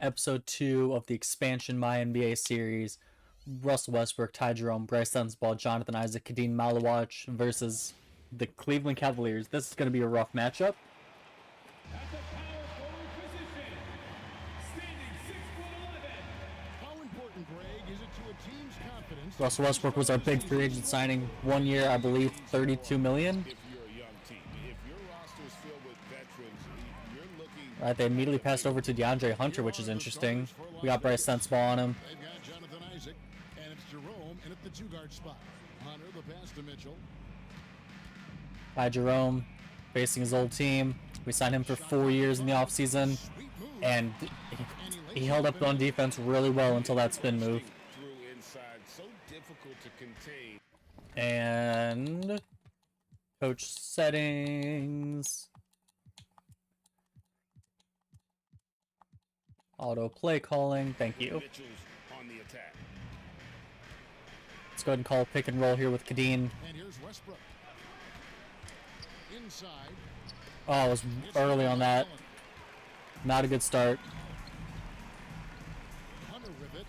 Episode 2 of the expansion MyNBA series. Russell Westbrook, Ty Jerome, Bryce Sensabaugh, Jonathan Isaac, Kadeem Malawach versus the Cleveland Cavaliers. This is going to be a rough matchup. At the power forward position, standing 6'11". How important, Greg, is it to a team's confidence? Russell Westbrook was our big free agent signing. 1 year, I believe, $32 million. If you're a young team, if your roster is filled with veterans, you're looking. All right, they immediately passed over to DeAndre Hunter, which is interesting. We got Bryce Sensabaugh on him. They've got Jonathan Isaac, and it's Jerome in at the two-guard spot. Hunter, the pass to Mitchell. Ty Jerome facing his old team. We signed him for 4 years in the offseason, and he held up on defense really well until that spin move. Through inside, so difficult to contain. And coach settings. Auto play calling. Thank you. Mitchell's on the attack. Let's go ahead and call pick and roll here with Kadeem. And here's Westbrook. Inside. Oh, it was early on that. Not a good start. Hunter with it.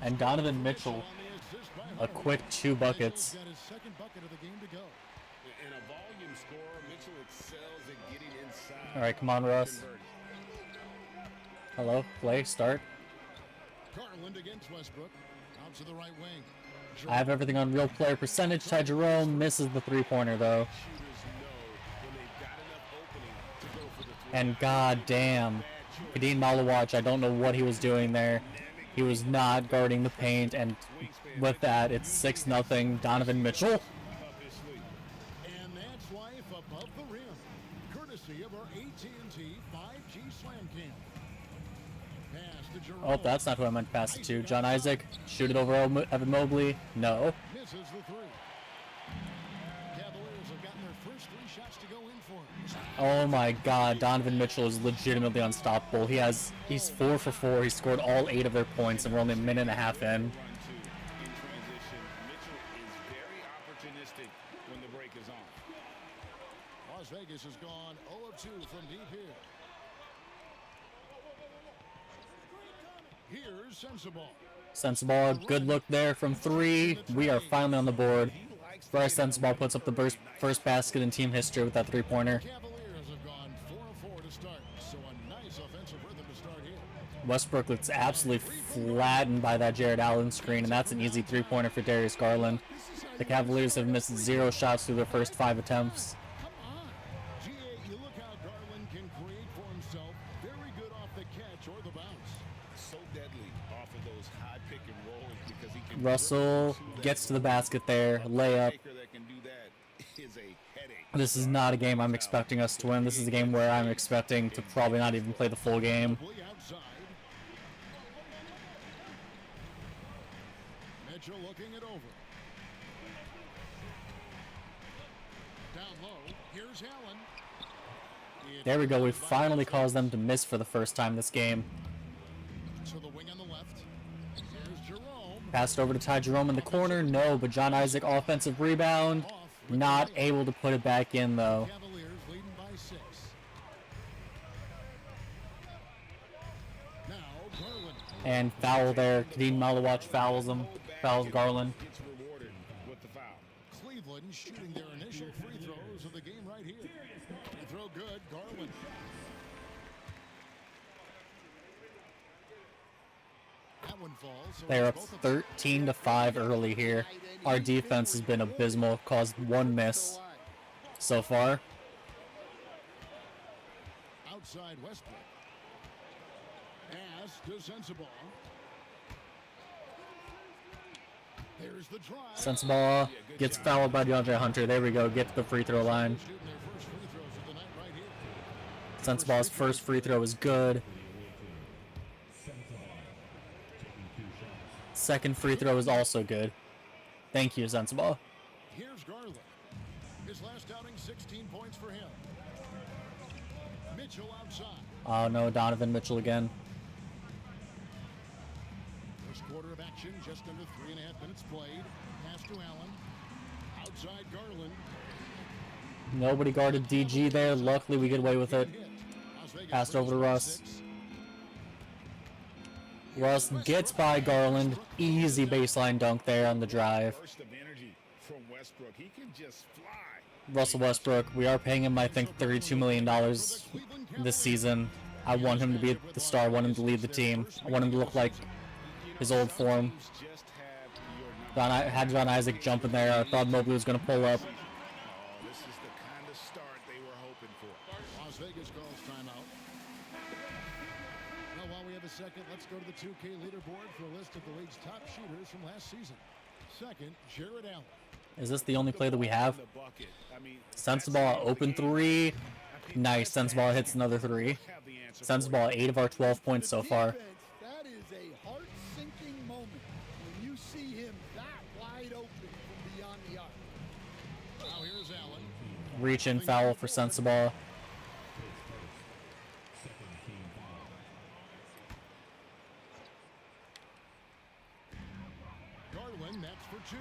And Donovan Mitchell, a quick 2 buckets. Got his second bucket of the game to go. In a volume scorer, Mitchell excels at getting inside. All right, come on, Russ. Hello, play, start. Garland against Westbrook. Out to the right wing. I have everything on real player percentage. Ty Jerome misses the 3-pointer though. Shooters know when they've got enough opening to go for the three. And goddamn, Kadeem Malawach, I don't know what he was doing there. He was not guarding the paint, and with that, it's 6-0. Donovan Mitchell. Up his sleeve. And that's life above the rim. Courtesy of our AT&T 5G Slam Cam. Pass to Jerome. Oh, that's not who I meant to pass it to. John Isaac, shoot it over Evan Mobley. No. Misses the three. Cavaliers have gotten their first 3 shots to go in for him. Oh my god, Donovan Mitchell is legitimately unstoppable. He's 4 for 4. He scored all 8 of their points, and we're only a minute and a half in. Run 2 in transition. Mitchell is very opportunistic when the break is on. Las Vegas has gone 0 of 2 from deep here. Here's Sensabaugh. Sensabaugh, good look there from 3. We are finally on the board. Bryce Sensabaugh puts up the first basket in team history with that 3-pointer. Cavaliers have gone 4 of 4 to start, so a nice offensive rhythm to start here. Westbrook looks absolutely flattened by that Jared Allen screen, and that's an easy 3-pointer for Darius Garland. The Cavaliers have missed 0 shots through their first 5 attempts. Come on. GA, you look how Garland can create for himself. Very good off the catch or the bounce. So deadly off of those high pick and rolls because he can. Russell gets to the basket there, layup. Taker that can do that is a headache. This is not a game I'm expecting us to win. This is a game where I'm expecting to probably not even play the full game. Outside. Mitchell looking it over. Down low. Here's Allen. There we go. We finally caused them to miss for the first time this game. To the wing on the left. Here's Jerome. Passed over to Ty Jerome in the corner. No, but John Isaac offensive rebound. Not able to put it back in though. Cavaliers leading by 6. Now Garland. And foul there. Kadeem Malawach fouls him. Fouls Garland. Gets rewarded with the foul. Cleveland shooting their initial free throws of the game right here. Free throw good. Garland. That one falls. So They're up both of 13-5 early here. Our defense has been abysmal. Caused 1 miss so far. outside Westbrook. Pass to Sensabaugh. There's the drive. Sensabaugh gets fouled by DeAndre Hunter. There we go. Get to the free throw line. Shooting their first free throws of the night right here. Sensabaugh's first free throw is good. Second free throw is also good. Thank you, Sensabaugh. Here's Garland. His last outing, 16 points for him. Mitchell outside. Oh no, Donovan Mitchell again. First quarter of action, just under 3.5 minutes played. Pass to Allen. Outside Garland. Nobody guarded DG there. Luckily, we get away with it. Passed over to Russ. Russ gets by Garland. Easy baseline dunk there on the drive. Burst of energy from Westbrook. He can just fly. Russell Westbrook, we are paying him, I think, $32 million this season. I want him to be the star. I want him to lead the team. I want him to look like his old form. I had John Isaac jump in there. I thought Mobley was going to pull up. Oh, this is the kind of start they were hoping for. Las Vegas calls timeout. Now, while we have a second, let's go to the 2K leaderboard for a list of the league's top shooters from last season. Second, Jared Allen. Is this the only play that we have? Sensabaugh, open three. Nice. Sensabaugh hits another three. Sensabaugh, 8 of our 12 points so far. That is a heart-sinking moment when you see him that wide open from beyond the arc. Now here's Allen. Reach in foul for Sensabaugh. Garland, that's for 2.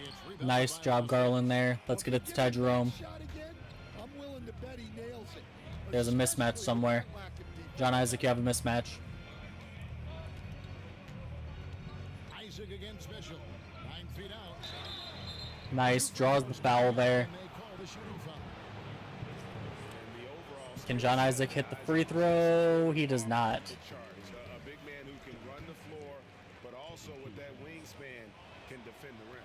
It's rebounded Nice by job, Las Garland there. Let's get it to Ty Jerome. Shot again, I'm willing to bet he nails it. There's a mismatch somewhere. John Isaac, you have a mismatch. Isaac against Mitchell. 9 feet out. Nice. Draws the foul there. And they call the shooting foul. And the overall Can John Isaac hit the free throw? He does not. charge. A big man who can run the floor, but also with that wingspan can defend the rim.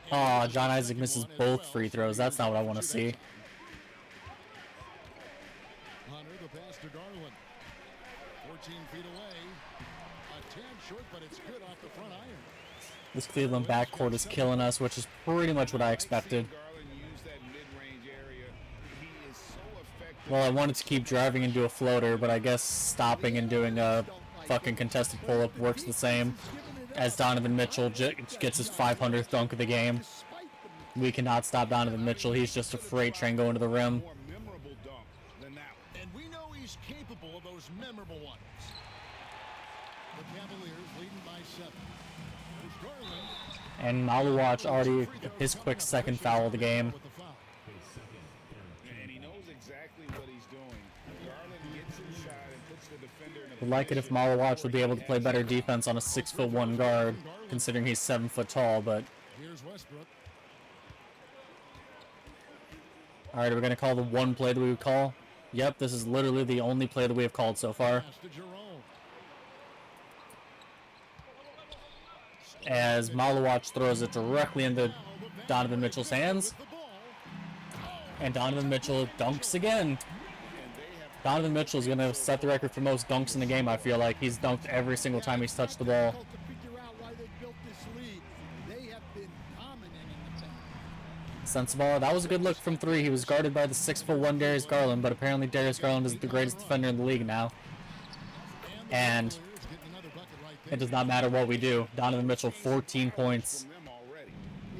Oh, John Isaac misses both free throws. That's not what I want to see. Hunter, the pass to Garland. 14 feet away. A tad short, but it's good off the front iron. This Cleveland backcourt is killing us, which is pretty much what I expected. Garland use that mid-range area. He is so effective. Well, I wanted to keep driving and do a floater, but I guess stopping and doing a fucking contested pull-up works the same. As Donovan Mitchell gets his 500th dunk of the game. We cannot stop Donovan Mitchell. He's just a freight train going to the rim. More memorable dunk than that one. And we know he's capable of those memorable ones. The Cavaliers leading by 7. There's Garland And Maluach already his quick second foul of the game. with the foul. And he knows exactly what he's doing. Garland gets inside and puts the defender in a Would like it if Maluach would be able to play better defense on a 6'1" guard, considering he's 7 foot tall, but Here's Westbrook. alright, are we gonna call the one play that we would call? Yep, this is literally the only play that we have called so far. Pass to Jerome. As Maluach throws it directly into Donovan Mitchell's hands. The ball. And Donovan Mitchell dunks again. Donovan Mitchell is going to set the record for most dunks in the game, I feel like. He's dunked every single time he's touched the ball. To figure out why they built this lead. They have been dominating in the paint. Sensabaugh, that was a good look from 3. He was guarded by the 6'1" Darius Garland, but apparently Darius Garland is the greatest defender in the league now. And Cavaliers getting another bucket right there. it does not matter what we do. Donovan Mitchell, 14 points. from them already.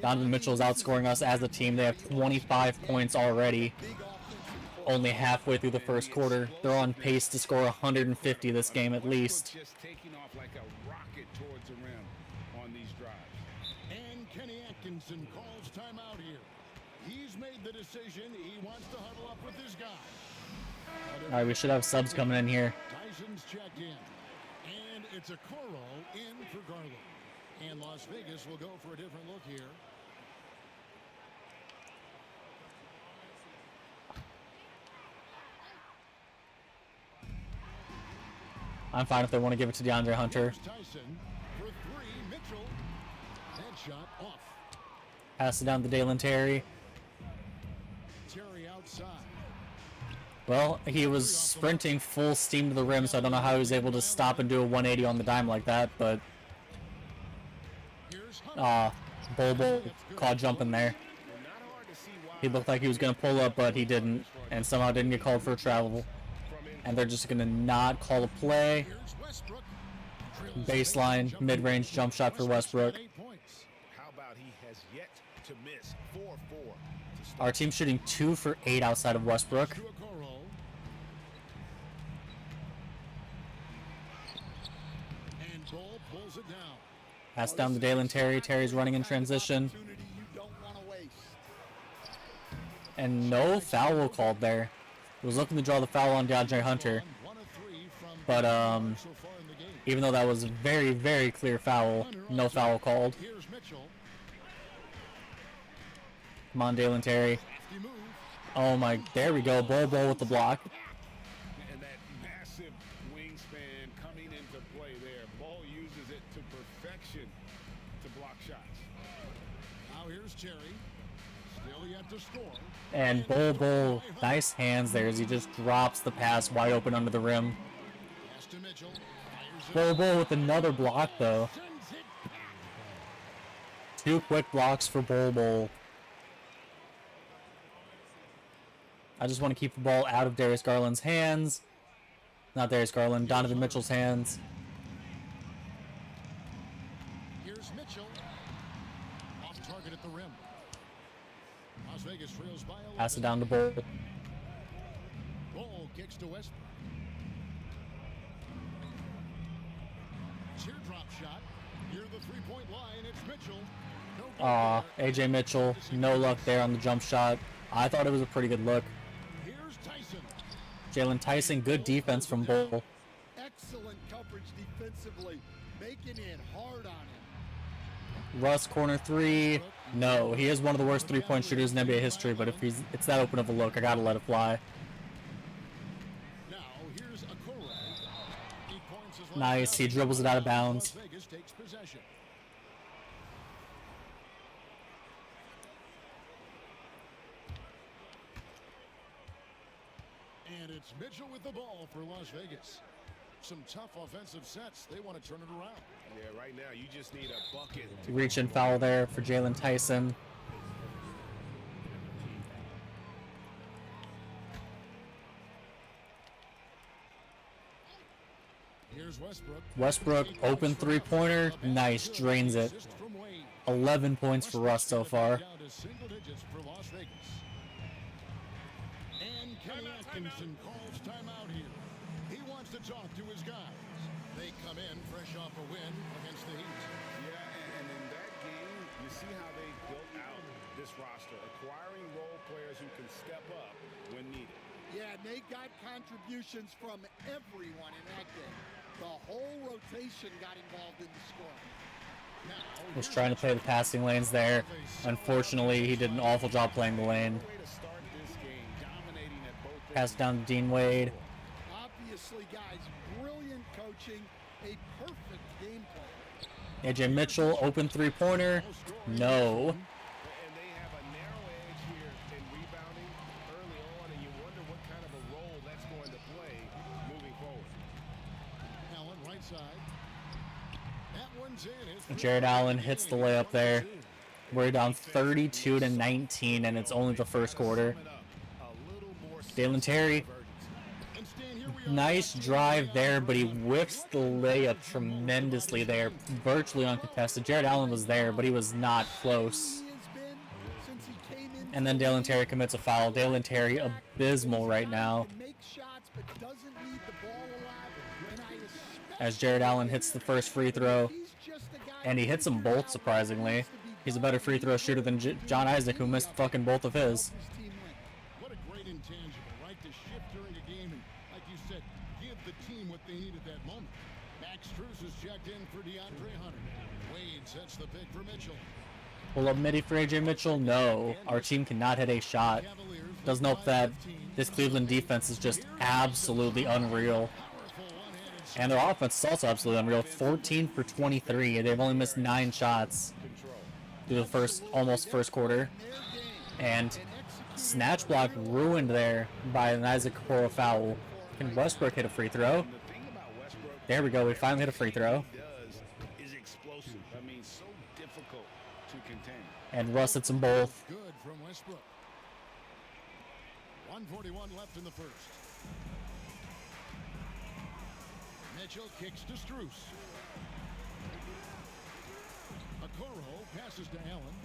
Donovan Mitchell is outscoring us as a team. They have 25 points already. Only halfway through the first quarter. They're on pace to score 150 this game at least. Just taking off like a rocket towards the rim on these drives. And Kenny Atkinson calls timeout here. He's made the decision. He wants to huddle up with his guy. Alright, we should have subs coming in here. Tyson's checked in. And it's a Coro in for Garland. And Las Vegas will go for a different look here. I'm fine if they want to give it to DeAndre Hunter. Here's Tyson for 3. Mitchell. Headshot off. Pass it down to Dalen Terry. Terry outside. Well, he was sprinting full steam to the rim, so I don't know how he was able to stop and do a 180 on the dime like that, but Here's Hunter. Bobo caught jumping there. Not hard to see why He looked like he was going to pull up, but he didn't, and somehow didn't get called for a travel. And they're just going to not call a play. Here's Westbrook. Baseline, mid-range jump shot for Westbrook. 8 points. How about he has yet to miss 4-4 to start. Our team shooting 2 for 8 outside of Westbrook. To a Coro. And Bull pulls it down. Pass down to Dalen Terry. Terry's running in transition. Opportunity you don't want to waste. And no foul called there. He was looking to draw the foul on DeAndre Hunter. 1 of 3 from But even though that was a very, very clear foul, no foul called. Here's Mitchell. Come on, Dalen Terry. Lefty move. Oh my, there we go. Bol with the block. And that massive wingspan coming into play there. Ball uses it to perfection to block shots. Now here's Terry. Still yet to score. And Bol, nice hands there as he just drops the pass wide open under the rim. Pass to Mitchell. Fires it. Bol with another block though. Sends it back. 2 quick blocks for Bol. I just want to keep the ball out of Darius Garland's hands. Not Darius Garland, Donovan Mitchell's hands. Here's Mitchell. Off target at the rim. Las Vegas trails by 11. Pass it down to Bol. Ball kicks to Westbrook. Teardrop shot. Near the three-point line, it's Mitchell. No good Aw, there. AJ Mitchell, no luck there on the jump shot. I thought it was a pretty good look. Here's Tyson. Jalen Tyson, good defense from Bol. Excellent coverage defensively, making it hard on him. Russ, corner 3. No, he is one of the worst three-point shooters in NBA history, but if it's that open of a look, I gotta let it fly. Now here's Okoro. 8 points is Nice, he dribbles it out of bounds. Las Vegas takes possession. And it's Mitchell with the ball for Las Vegas. Some tough offensive sets. They want to turn it around. Yeah, right now you just need a bucket. Reach and foul there for Jalen Tyson. Here's Westbrook. Westbrook, open three-pointer. Nice, drains it. Assist from Wade. 11 points for Russ so far. Down to single digits for Las Vegas. And Kenny Atkinson calls timeout here. He wants to talk to his guys. They come in fresh off a win against the Heat. Yeah, and in that game, you see how they built out this roster, acquiring role players who can step up when needed. Yeah, and they got contributions from everyone in that game. The whole rotation got involved in the scoring. Now, Was trying to play the passing lanes there. Unfortunately, he did an awful job playing the lane. Way to start this game, dominating at both Pass down to Dean Wade. Obviously, guys, brilliant coaching, a perfect game plan. AJ Mitchell, open three-pointer. No. And they have a narrow edge here in rebounding early on, and you wonder what kind of a role that's going to play moving forward. Allen right side. That one's in. It's Jared Allen hits the layup there. We're down 32-19, and it's only the first quarter. Dalen Terry, And Stan, here we are. nice drive there, but he whiffs the layup tremendously there, virtually uncontested. Jared Allen was there, but he was not close. He has been since he came in. And then Dalen Terry commits a foul. Dalen Terry, abysmal right now, Can make shots, but doesn't need the ball a lot. And I especially as Jared Allen hits the first free throw. he's just a guy And he hits them both, surprisingly. He's a better free throw shooter than John Isaac, who missed fucking both of his. His team win. What a great intangible, right? To shift during a game and, like you said, give the team what they need at that moment. Max Strus is checked in for DeAndre Hunter. Wade sets the pick for Mitchell. Pull up midi for AJ Mitchell? No. Our team cannot hit a shot. Cavaliers Doesn't help that this Cleveland defense is just absolutely unreal. powerful one-handed And their offense is also absolutely unreal. 14 for 23. They've only missed 9 shots through the almost first quarter. And snatch block ruined there by an Isaac Okoro foul. Can Westbrook hit a free throw? The thing about Westbrook There we go. We finally hit a free throw. does is explosive. I mean, so difficult to contain. And Russ hits them both. good from Westbrook. 1:41 left in the first. Mitchell kicks to Strus. Okoro passes to Allen.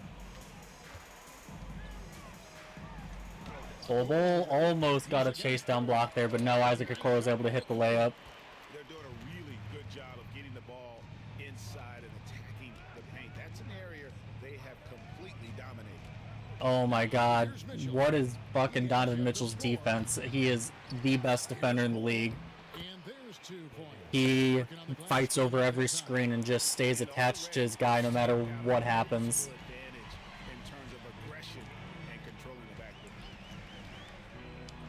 Bol almost got a chase down block there, but no, Isaac Okoro was able to hit the layup. They're doing a really good job of getting the ball inside and attacking the paint. That's an area they have completely dominated. Oh my god. What is fucking Donovan Mitchell's defense? He is the best defender in the league. And there's He fights over every screen and just stays attached to his guy no matter what happens. Advantage in terms of aggression and controlling the backcourt.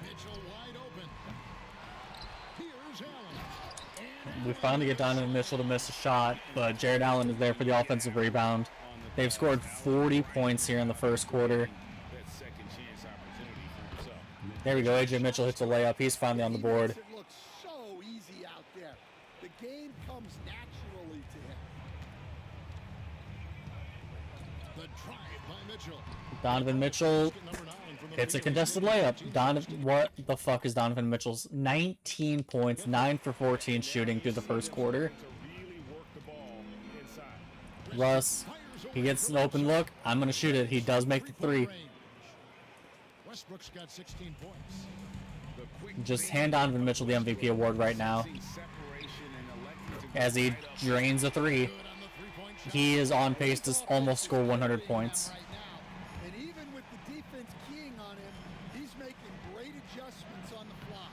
Mitchell wide open. Here's Allen. We finally get Donovan Mitchell to miss a shot, but Jared Allen is there for the offensive rebound. They've scored 40 points here in the first quarter. That second chance opportunity for himself. There we go. AJ Mitchell hits a layup. He's finally on the board. It looks so easy out there. The game comes naturally to him. The drive by Mitchell. Donovan Mitchell Number 9 from the hits a lead. contested layup. What the fuck is Donovan Mitchell's 19 points, 9 for 14 shooting through the first quarter? To really work the ball inside. Russ, he gets an open look. I'm going to shoot it. He does make the three. Westbrook's got 16 points. The quick Just hand Donovan Mitchell the MVP award right now separation and electing to as he drains a three. Good on the three-point shot. He is on pace to almost score 100 points. Right now. And even with the defense keying on him, he's making great adjustments on the fly.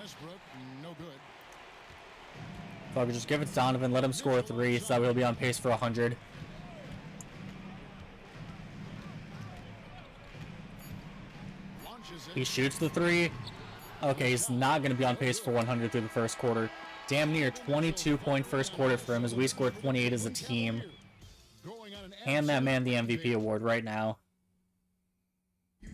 Westbrook, no good. Fuck, just give it to Donovan. Let him score a three so that he'll be on pace for 100. Launches it. He shoots the three. Okay, he's not going to be on pace for 100 through the first quarter. Damn near 22-point first quarter for him as we scored 28 as a team. Going on an Hand that man the MVP award right now. And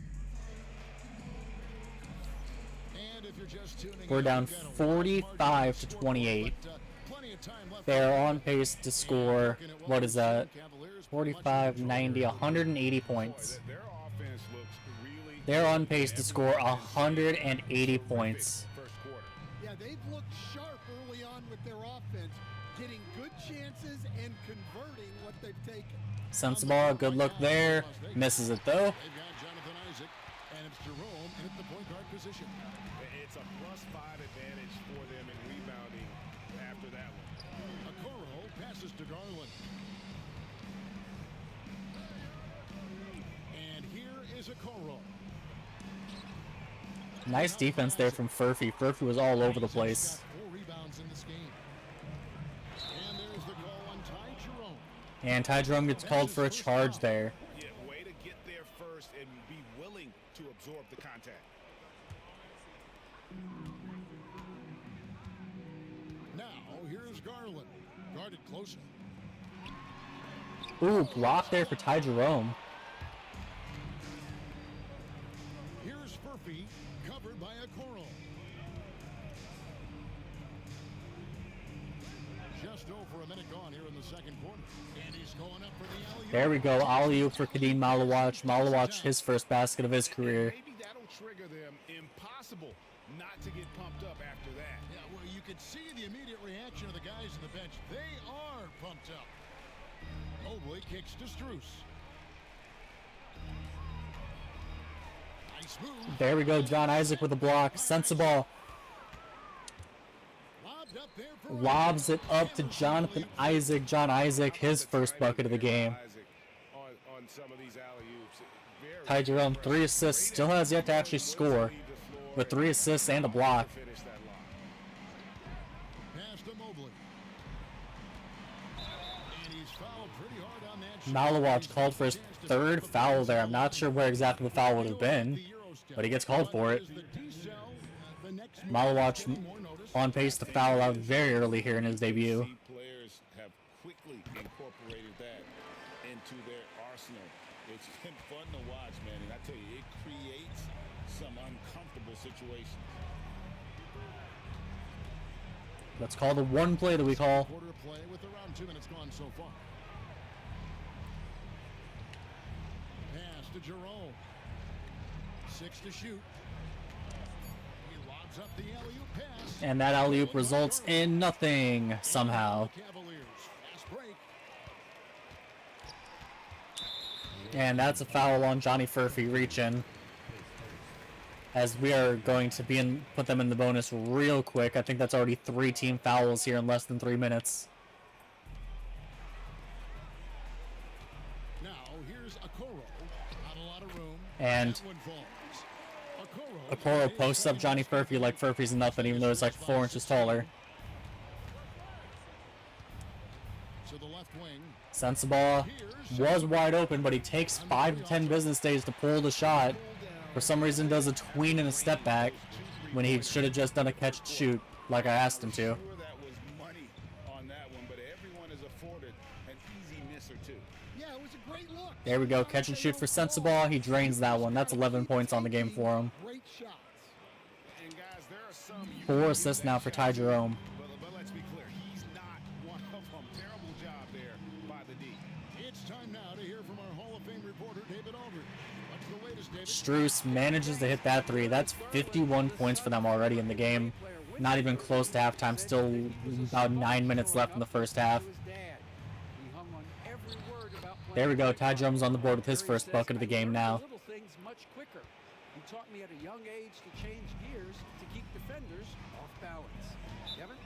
if you're just tuning We're in, down we've got a 45 to 28. plenty of time left. They're on pace to score, what is that? 45, 90, 180 points. Their offense looks really They're on pace to score 180 points. first quarter. Yeah, they've looked sharp early on with their offense, getting good chances and converting what they've taken. Sensible, good look there. Misses it though. They've got Jonathan Isaac, and it's Jerome in at the point guard position. It's a +5 advantage for them in rebounding after that one. Okoro passes to Garland. And here is Okoro. Nice defense there from Furphy. Furphy was all over the place. Got 4 rebounds in this game. And there's the call on Ty Jerome. And Ty Jerome gets called for a charge there. Yeah, way to get there first and be willing to absorb the contact. Now here's Garland. Guarded closer. Ooh, block there for Ty Jerome. Here's Furphy, covered by Okoro. Just over a minute gone here in the second quarter. And he's going up for the alley-oop. There we go. Alley-oop for Kadeem Malawach. Malawach, his first basket of his career. Maybe that'll trigger them. Impossible not to get pumped up after that. Yeah, well, you could see the immediate reaction of the guys on the bench. They are pumped up. Mobley kicks to Strus. Nice move. There we go. John Isaac with a block. Sensible. Lobbed up there for Lobs it up to Jonathan Isaac. John Isaac, his first bucket of the game. Isaac on some of these alley-oops. Very Ty Jerome, 3 assists. Still has yet to actually score. With 3 assists and a block. finish that line. pass to Mobley. And he's fouled pretty hard on that shot. Malawach called for his 3rd foul there. I'm not sure where exactly the foul would have been, but he gets called for it. Malawach on pace to foul out very early here in his debut. Players have quickly incorporated that into their arsenal. It's been fun to watch, man, and I tell you, it creates some uncomfortable situations. Let's call the one play that we call. Quarter of play with around 2 minutes gone so far. Pass to Jerome. 6 to shoot. He lobs up the alley-oop pass. And that alley-oop results in nothing somehow. Cavaliers. Fast break. And that's a foul on Johnny Furphy reaching. As we are going to put them in the bonus real quick. I think that's already 3 team fouls here in less than 3 minutes. Now here's Okoro. Not a lot of room. And That one falls. Okoro posts up Johnny Furphy like Furphy's nothing, even though he's like 4 inches taller. to the left wing. Sensabaugh was wide open, but he takes 5 to 10 business days to pull the shot. For some reason, does a tween and a step back when he should have just done a catch and shoot like I asked him to. Sure that was money on that one, but everyone is afforded an easy miss or two. Yeah, it was a great look. There we go, catch and shoot for Sensabaugh. He drains that one. That's 11 points on the game for him. Great shots. And guys, there are some 4 assists now for Ty Jerome. But let's be clear, he's not one of them. Terrible job there by the D. It's time now to hear from our Hall of Fame reporter, David Aldridge. What's the latest, David? Strus manages to hit that 3. That's 51 points for them already in the game. Not even close to halftime. Still about 9 minutes left in the first half. There we go. Ty Jerome's on the board with his first bucket of the game now. Little things much quicker. He taught me at a young age to change gears to keep defenders off balance. Kevin?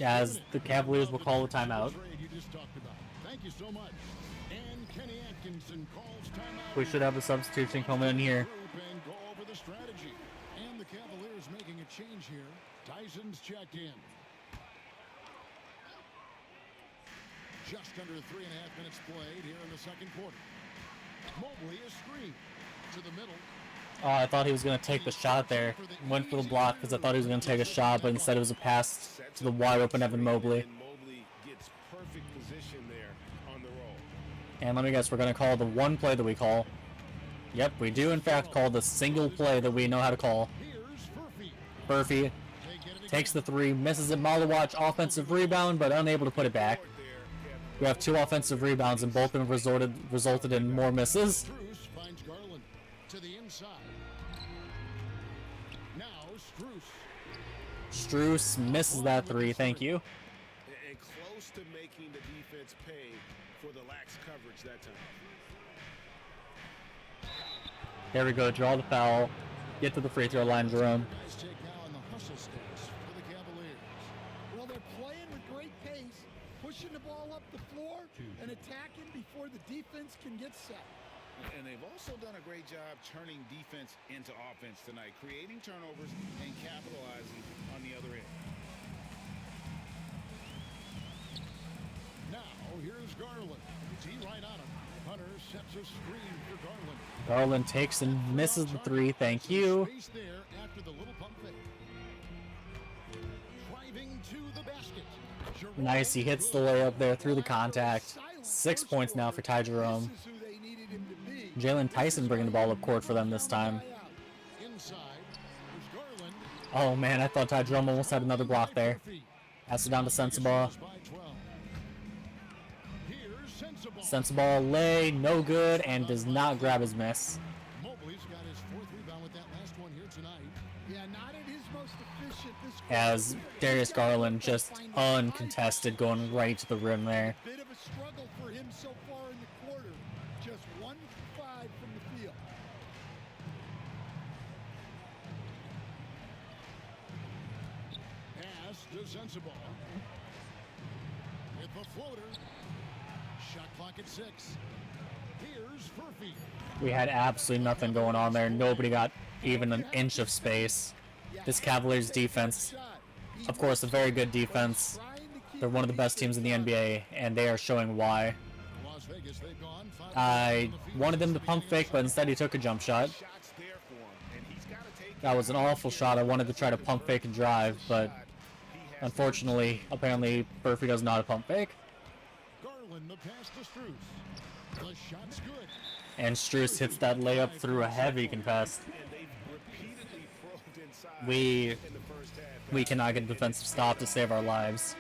As the Cavaliers will call a timeout. You just talked about. Thank you so much. And Kenny Atkinson calls timeout. We should have a substitution coming in here. And go over the strategy. And the Cavaliers making a change here. Tyson's checked in. Just under 3.5 minutes played here in the second quarter. Mobley is screened to the middle. Oh, I thought he was going to take the shot there. Went for the block because I thought he was going to take a shot, but instead it was a pass to the wide open Evan Mobley. And Mobley gets perfect position there on the roll. And let me guess, we're going to call the one play that we call. Yep, we do in fact call the single play that we know how to call. Here's Furphy. Furphy They get it takes the 3, misses it. Malawatch offensive rebound, but unable to put it back. We have 2 offensive rebounds, and both of them resulted in more misses. Strus finds Garland to the inside. Now Strus. Strus misses that 3, thank you. And close to making the defense pay for the lax coverage that time. There we go, draw the foul. Get to the free throw line, Jerome. Nice take now on the hustle stance for the Cavaliers. Well, they're playing with great pace, pushing the ball up the floor and attacking before the defense can get set. And they've also done a great job turning defense into offense tonight, creating turnovers and capitalizing on the other end. Now here's Garland. Tee right on him. Hunter sets a screen for Garland. Garland takes and misses the 3, thank you. Space there after the little pump fake. Driving to the basket. Jerome Nice, he hits the layup there through the contact. 6 points now for Ty Jerome. This is who they needed him to be. Jalen Tyson bringing the ball up court for them this time. inside. There's Garland. Oh man, I thought Ty Jerome almost had another block there. Pass it down to Sensabaugh. By 12. Here's Sensabaugh. Sensabaugh lay, no good, and does not grab his miss. Mobley's got his 4th rebound with that last one here tonight. Yeah, not at his most efficient this As Darius Garland just uncontested going right to the rim there. Bit of a struggle for him so far in the quarter. Just 1 for 5 from the field. Pass to Sensabaugh. With the floater. Shot clock at 6. Here's Furphy. We had absolutely nothing going on there. Nobody got even an inch of space. This Cavaliers defense, of course, a very good defense. They're one of the best teams in the NBA, and they are showing why. Las Vegas, they've gone 5 I wanted them to pump fake, but instead he took a jump shot. Shots there for him, and he's got to take That was an awful shot. I wanted to try to pump fake and drive, but unfortunately, apparently, Furphy doesn't know how to pump fake. Garland, the pass to Strus. The shot's good. And Strus hits that layup through a heavy contest. and they've repeatedly probed inside We in the first half. cannot get a defensive stop to save our lives.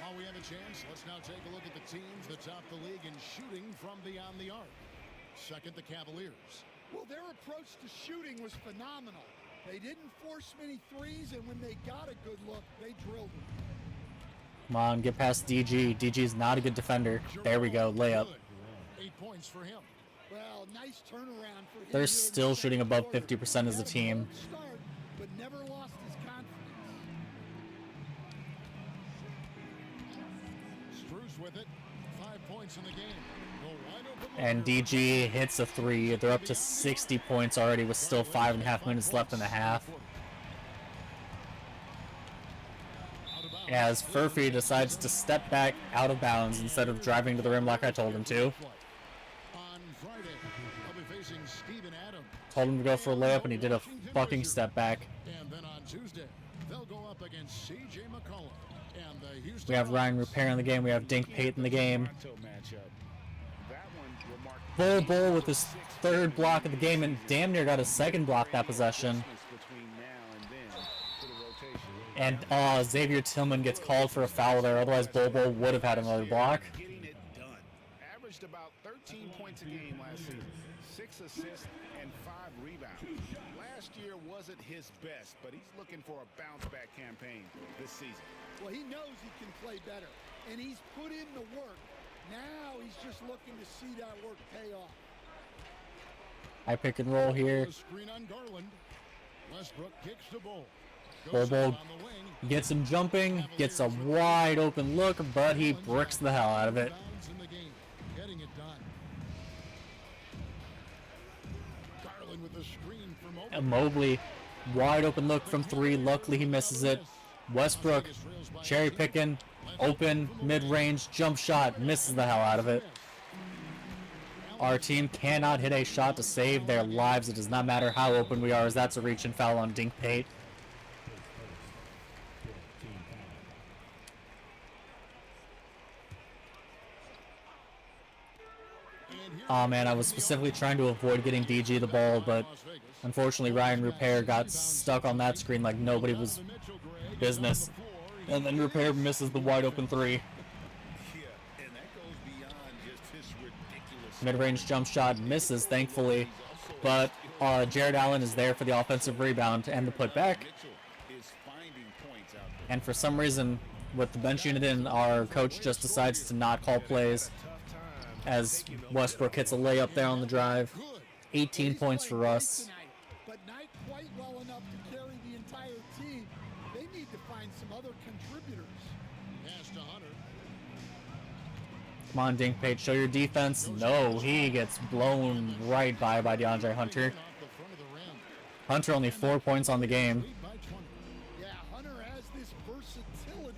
While we have a chance, let's now take a look at the teams that top the league in shooting from beyond the arc. Second, the Cavaliers. Well, their approach to shooting was phenomenal. They didn't force many threes, and when they got a good look, they drilled them. Come on, get past DG. DG's not a good defender. There we go, layup. Good. 8 points for him. Well, nice turnaround for him. They're here in the still shooting second above quarter. 50% as a Had team. cold start, but never lost his confidence. Strus with it. 5 points in the game. Go wide open. And DG hits a 3. They're up to 60 points already with still 5.5 minutes left in the half. as Furphy decides to step back out of bounds instead of driving to the rim like I told him to. On Friday, they'll be facing Steven Adams. Told him to go for a layup, and he did a fucking step back. And then on Tuesday, they'll go up against C.J. McCollum. And the Houston We have Ryan Rockets. Repair in the game. We have Dink Pate in the game. Toronto matchup. That one remarkable. Bull with his third block of the game, and damn near got his second block that possession. Between now and then for the And rotation. Xavier Tillman gets called for a foul there. Otherwise, Bull would have had another block. Getting it done. Averaged about 13 points a game last season. 6 assists and 5 rebounds. Last year wasn't his best, but he's looking for a bounce-back campaign this season. Well, he knows he can play better, and he's put in the work. Now he's just looking to see that work pay off. I pick and roll here. The screen on Garland. Westbrook kicks to Bull. Bull Goes on the wing. gets him jumping, gets a wide open look, but he bricks the hell out of it. Rebounds in the game, getting it done. Garland with the screen for Mobley. And Mobley, wide open look from 3. Luckily, he misses it. Westbrook, cherry picking, open, mid-range, jump shot, misses the hell out of it. Our team cannot hit a shot to save their lives. It does not matter how open we are, as that's a reach and foul on Dink Pate. Oh man, I was specifically trying to avoid getting DG the ball, but unfortunately Ryan Repair got stuck on that screen like nobody was business. And then Repair misses the wide open 3. Yeah, and that goes beyond just his ridiculous. Mid-range jump shot misses, thankfully, but Jared Allen is there for the offensive rebound and the putback. Mitchell is finding points out there. And for some reason, with the bench unit in, our coach just decides to not call plays as Westbrook hits a layup there on the drive. 18 points for us. But not quite well enough to carry the entire team. They need to find some other contributors. Pass to Hunter. Come on, Dink Pate, show your defense. No, he gets blown right by DeAndre Hunter. Off the front of the rim. Hunter only 4 points on the game. Lead by 20. Yeah, Hunter has this versatility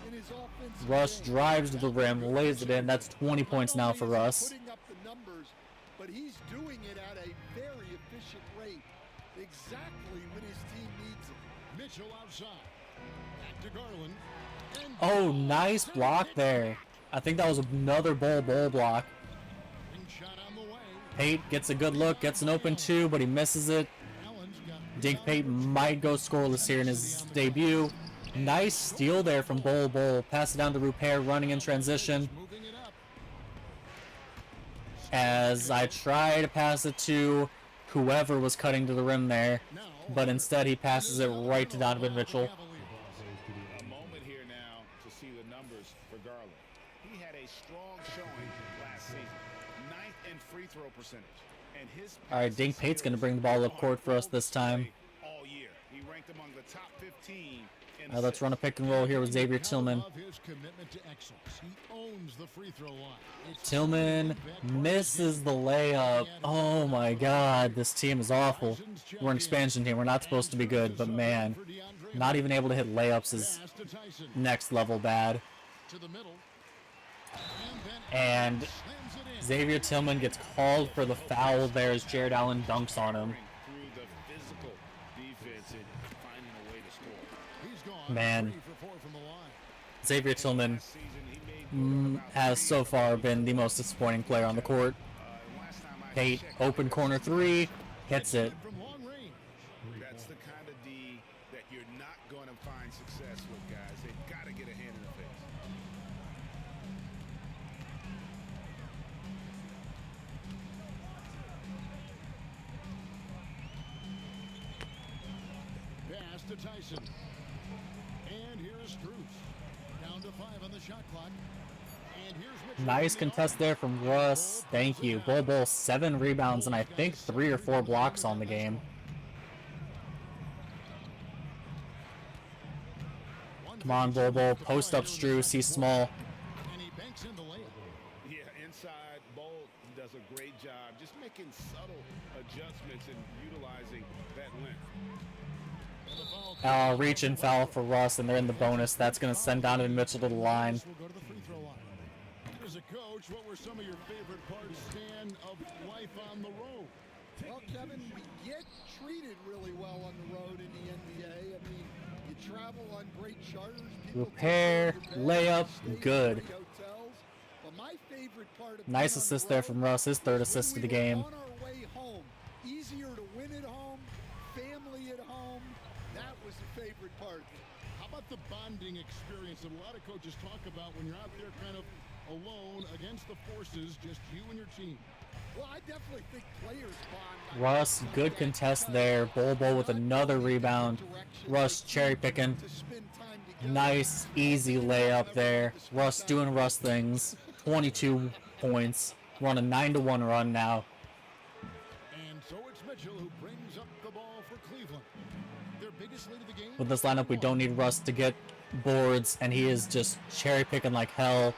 in his offensive Russ game. drives to the rim, lays it in. That's 20 points now for Russ. Putting up the numbers, but he's doing it at a very efficient rate, exactly when his team needs it. Mitchell outside. Back to Garland. And Oh, nice block there. I think that was another Bull block. ring shot on the way. Pate gets a good look, gets an open 2, but he misses it. Allen's got Dink Pate might go scoreless here in his debut. Nice steal there from Bull. Pass it down to Repair, running in transition. moving it up. As I try to pass it to whoever was cutting to the rim there, Now, but instead he passes it right to Donovan Mitchell. A moment here now to see the numbers for Garland. He had a strong showing last season. 9th in free throw percentage. And his All right, Dink Pate's going to bring the ball up court for us this time. all year. He ranked among the top 15 in All right, let's run a pick and roll here with Xavier Tillman. Love his commitment to excellence. He owns the free throw line. It's Tillman misses the layup. Oh my god, this team is awful. We're an expansion team. We're not supposed to be good, but man, for DeAndre not even able to hit layups is pass to Tyson. next level bad. To the middle. And Slams it in. Xavier Tillman gets called for the foul there as Jared Allen dunks on him. through the physical defense and finding a way to score. He's gone Man. 3 for 4 from the line. Xavier Tillman Last season, he made has so far been the most disappointing player on the court. last time I Pate, checked, open corner 3, hits it. From long range. that's the kind of D that you're not going to find success with, guys. They've got to get a hand in the face. Pass to Tyson. And here's Strus. Down to 5 on the shot clock. And here's Mitchell. Nice contest there from Russ. Thank you. Bull 7 rebounds and I think 3 or 4 blocks on the game. Come on, Bull. Post up Strus. He's small. And he banks in the layup. Yeah, inside, Bolt does a great job just making subtle adjustments and utilizing that length. Reach and foul for Russ, and they're in the bonus. That's going to send Donovan Mitchell to the line. Will go to the free throw line. As a coach, what were some of your favorite parts, Stan, of life on the road? Well, Kevin, we get treated really well on the road in the NBA. I mean, you travel on great charters. People Repair, take care of your layup, beds, stay in good. great hotels. But my favorite part of Nice being on assist the there road from Russ, his third is assist when of the we were game. on our way home. Easier to win at home, family at home. That was the favorite part. How about the bonding experience that a lot of coaches talk about when you're out there kind of alone against the forces, just you and your team? Well, I definitely think players bond. Russ, good contest there. Bol with another rebound. Russ cherry picking. Nice, easy layup there. Russ doing Russ things. 22 points. We're on a 9-1 run now. And so it's Mitchell who brings up the ball for Cleveland. Their biggest lead of the game. With this lineup, we don't need Russ to get boards, and he is just cherry picking like hell.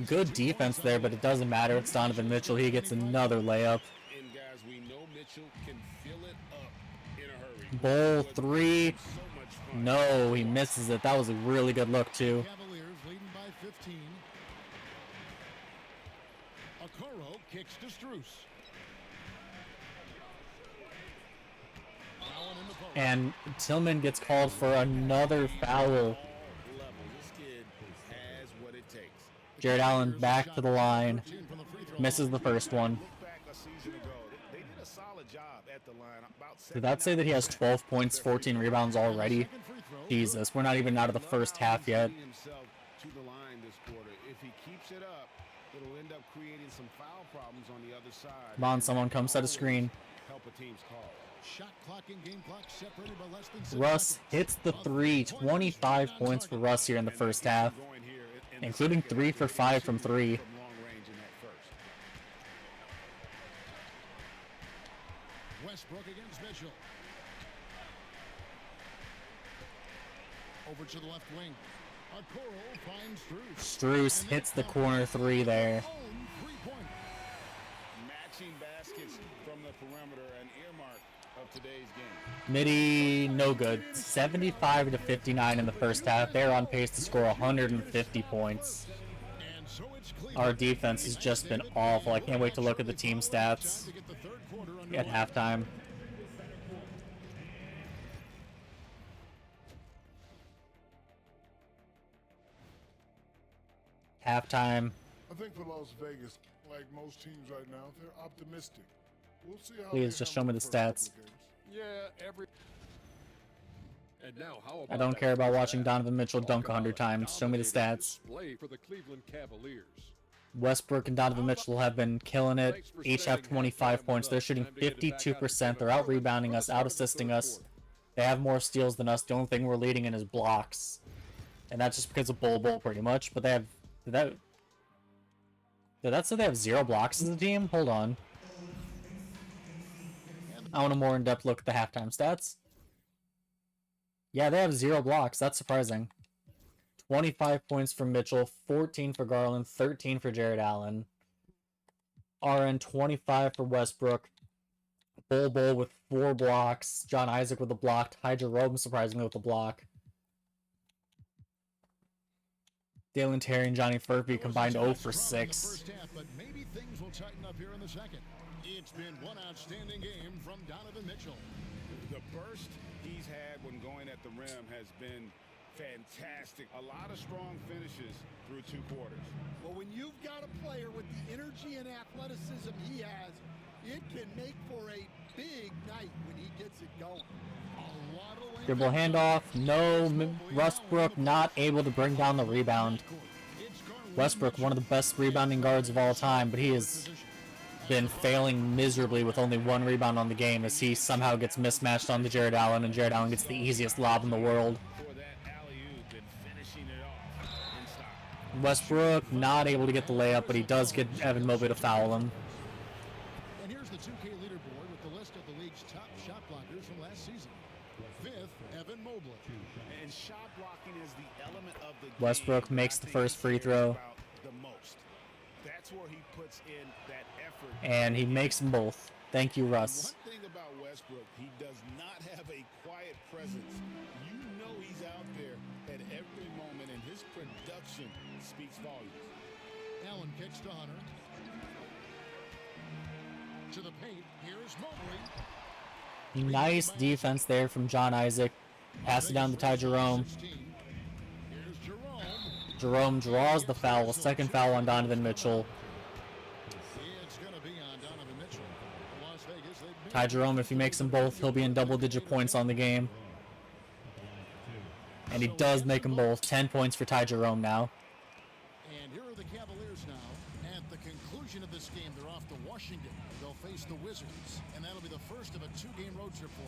Good defense there, but it doesn't matter. It's Donovan Mitchell. He gets another layup. And guys, we know Mitchell can fill it up in a hurry. Bowl three. So much fun. No, he misses it. That was a really good look, too. Cavaliers leading by 15. Okoro kicks to Strus. Allen in the post. And Tillman gets called for another foul. Level. This kid has what it takes. Jared Allen back to the line. 13 from the free throw Misses the first one. Look back a season ago. They did a solid job at the line. About Did that say that he has 12 points, 14 rebounds already? Second free throw. Jesus, we're not even out of the first half yet. Himself to the line this quarter. If he keeps it up, it'll end up creating some foul problems on the other side. Come on, someone come set a screen. Help a team's call. Shot clock and game clock separated by less than 6 Russ seconds. hits the three. 25 points for Russ here in the first half, Going here in the including second 3 for 5 from 3. from long range in that first. Westbrook against Mitchell. Over to the left wing. Okoro finds Strus. Strus hits the corner 3 there. Own three-pointer. Matching baskets from the perimeter, an earmark of today's game. Midi, no good. 75 to 59 in the first half. They're on pace to score 150 points. And so it's Cleveland. Our defense has just been awful. I can't wait to look at the team stats To get the third quarter at underway. halftime. Halftime. I think for Las Vegas, like most teams right now, they're optimistic. We'll see how Please they just show me handle the first couple stats. of games. Yeah, every. And now, how about I don't that care about first watching half? Donovan Mitchell Talk dunk about 100 times. Show me the dominating stats. display for the Cleveland Cavaliers. Westbrook and Donovan Mitchell have been killing it. Each have 25 points. They're shooting 52%. They're out rebounding us, out assisting us. They have more steals than us. The only thing we're leading in is blocks. And that's just because of Bol pretty much. But they have... Did that say they have 0 blocks as a team? Hold on. I want a more in-depth look at the halftime stats. Yeah, they have 0 blocks. That's surprising. 25 points for Mitchell, 14 for Garland, 13 for Jared Allen. RN 25 for Westbrook. Bol with 4 blocks. John Isaac with a block. Ty Jerome surprisingly with a block. Dalen Terry and Johnny Furphy combined 0 for 6. First half, but maybe things will tighten up here in the second. It's been one outstanding game from Donovan Mitchell. The burst he's had when going at the rim has been fantastic. A lot of strong finishes through 2 quarters. But when you've got a player with the energy and athleticism he has, it can make for a big night when he gets it going. Dribble handoff. No. Westbrook not able to bring down the rebound. Westbrook, one of the best rebounding guards of all time, but he has been failing miserably with only 1 rebound on the game as he somehow gets mismatched onto Jared Allen, and Jared Allen gets the easiest lob in the world. For that alley-oop and finishing it off inside. Westbrook not able to get the layup, but he does get Evan Mobley to foul him. And here's the 2K leaderboard with the list of the league's top shot blockers from last season. 5th, Evan Mobley. And shot blocking is the element of the Westbrook game makes that I the think first he free cares throw. about the most. That's where he puts in that effort. And he makes them both. Thank you, Russ. One thing about Westbrook, he does not have a quiet presence. You know he's out there at every moment, and his production speaks volumes. Allen kicks to Hunter. To the paint. Here's Mobley. Nice defense there from John Isaac. Pass it down to Ty Jerome. Here's Jerome. Jerome draws the foul. Second foul on Donovan Mitchell. It's going to be on Donovan Mitchell. Las Vegas, they've Ty Jerome, if he makes them both, he'll be in double-digit points on the game. And he does make them both. 10 points for Ty Jerome now. And here are the Cavaliers now. At the conclusion of this game, they're off to Washington. They'll face the Wizards, and that'll be the first of a 2-game road trip for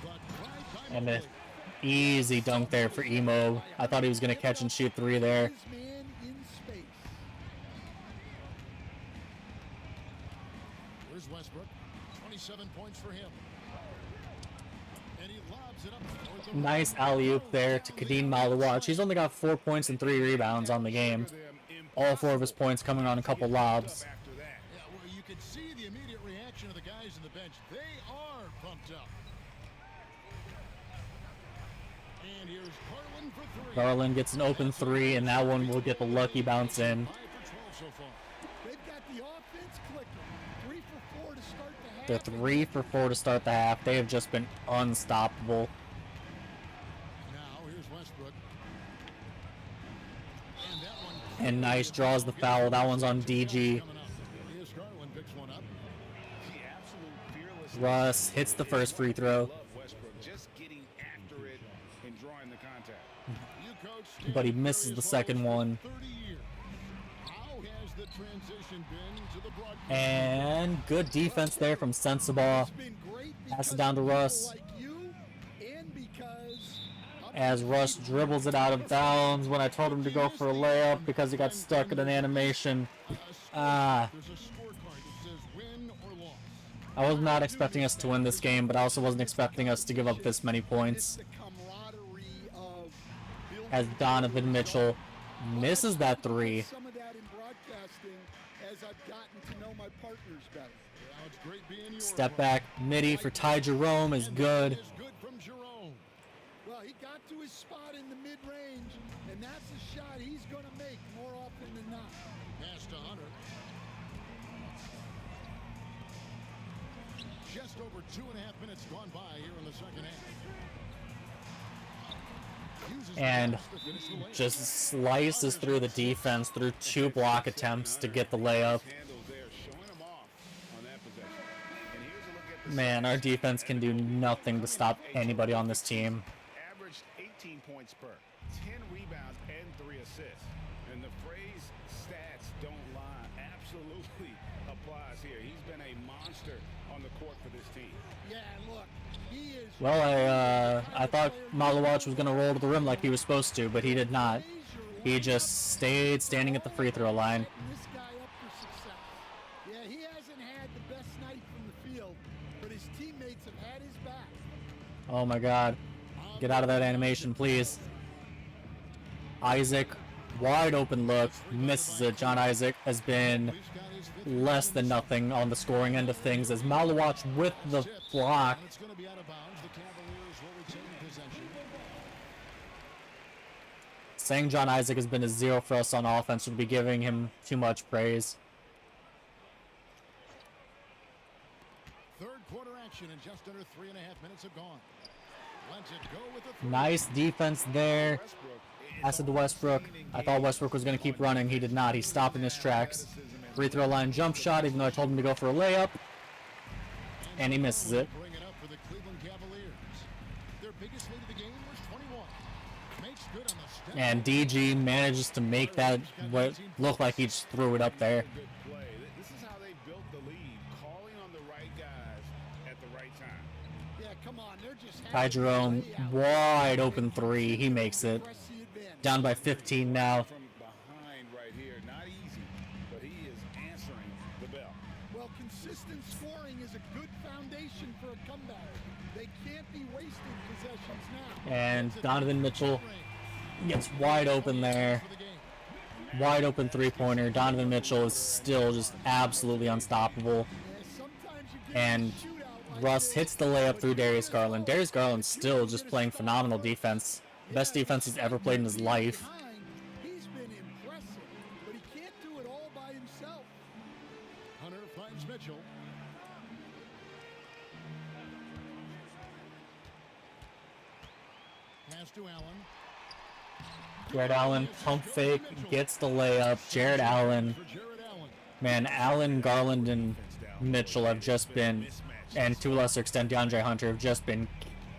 them. But And an easy dunk there for Emo. I thought he was going to catch and shoot 3 there. His man in space. Here's Westbrook. 27 points for him. And he lobs it up towards the Nice alley-oop there to Kadeem Malawach. He's only got 4 points and 3 rebounds on the game. All 4 of his points coming on a couple lobs. after that. Yeah, well, you can see the immediate reaction of the guys on the bench. They are pumped up. And here's Garland for 3. Garland gets an open 3, and that one will get the lucky bounce in. 5 for 12 so far. They've got the offense clicking. 3 for 4 to start the half. They're 3 for 4 to start the half. They have just been unstoppable. Now here's Westbrook. And that one. And Nice draws the foul. That one's on DG. Coming up. Here's Garland picks one up. The absolute fearlessness. Russ hits the first free throw, Love Westbrook just getting after it and drawing the contact. You coach but he misses the second one. 30 years. How has the transition been to the broadcast? And good defense there from Sensabaugh. It's been great Pass it because down to of people Russ. like you and because As Russ dribbles it out of bounds when I told him to go for a layup because he got stuck in an animation. Ah, there's a scorecard that says win or loss. I was not expecting us to win this game, but I also wasn't expecting us to give up this many It's points. the camaraderie of building As Donovan Mitchell misses that 3. some of that in broadcasting as I've gotten to know my partners better. Now it's great being yours. Step back midi for Ty Jerome is good. Is good from Jerome. Well, he got to his spot in the mid-range, and that's a shot he's going to make more often than not. Pass to Hunter. Just over 2.5 minutes gone by here in the second half. Uses the And pass to finish the layup. just slices through the defense through 2 block attempts to get the layup. Handles there, showing him off on that possession. And here's a look at the Man, our defense can do nothing to stop anybody on this team. averaged 18 points per, 10 rebounds, and 3 assists. And the phrase stats don't lie absolutely applies here. He's been a monster on the court for this team. Yeah, look, he is. Well, I thought Malawach was going to roll to the rim like he was supposed to, but he did not. He just stayed standing at the free throw line. This guy up for success. Yeah, he hasn't had the best night from the field, but his teammates have had his back. Oh my god. Get out of that animation, please. Isaac, wide open look, misses it. John Isaac has been He's got his fifth less than nothing on the scoring end of things as Malawach with the block. and it's going to be out of bounds. The Cavaliers will retain possession. Saying John Isaac has been a 0 for us on offense would be giving him too much praise. Third quarter action and just under 3.5 minutes have gone. Lets it go with a three. Nice defense there. Pass it to Westbrook. I thought Westbrook was going to keep running. He did not. He stopped in his tracks. Free throw line jump shot, even though I told him to go for a layup. And he misses it. Bring it up for the Cleveland Cavaliers. Their biggest lead of the game was 21. Makes good on the step. And DG manages to make that what looked like he just threw it up there. Good play. This is how they built the lead, calling on the right guys at the right time. Yeah, come on, they're just. Ty Jerome, wide open 3. He makes it. Press the advantage. Down by 15 now. From behind right here, not easy, but he is answering the bell. Well, consistent scoring is a good foundation for a comeback. They can't be wasting possessions now. And Donovan Mitchell gets wide open there. Wide open three-pointer. Donovan Mitchell is still just absolutely unstoppable. And Russ hits the layup through Darius Garland. Darius Garland's still just playing phenomenal defense. Best defense he's ever played in his life. He's been impressive, but he can't do it all by himself. Hunter finds Mitchell. Pass to Allen. Jared Allen, pump fake, gets the layup. Jared Allen. For Jared Allen. Man, Allen, Garland, and Mitchell have just been, and to a lesser extent DeAndre Hunter, have just been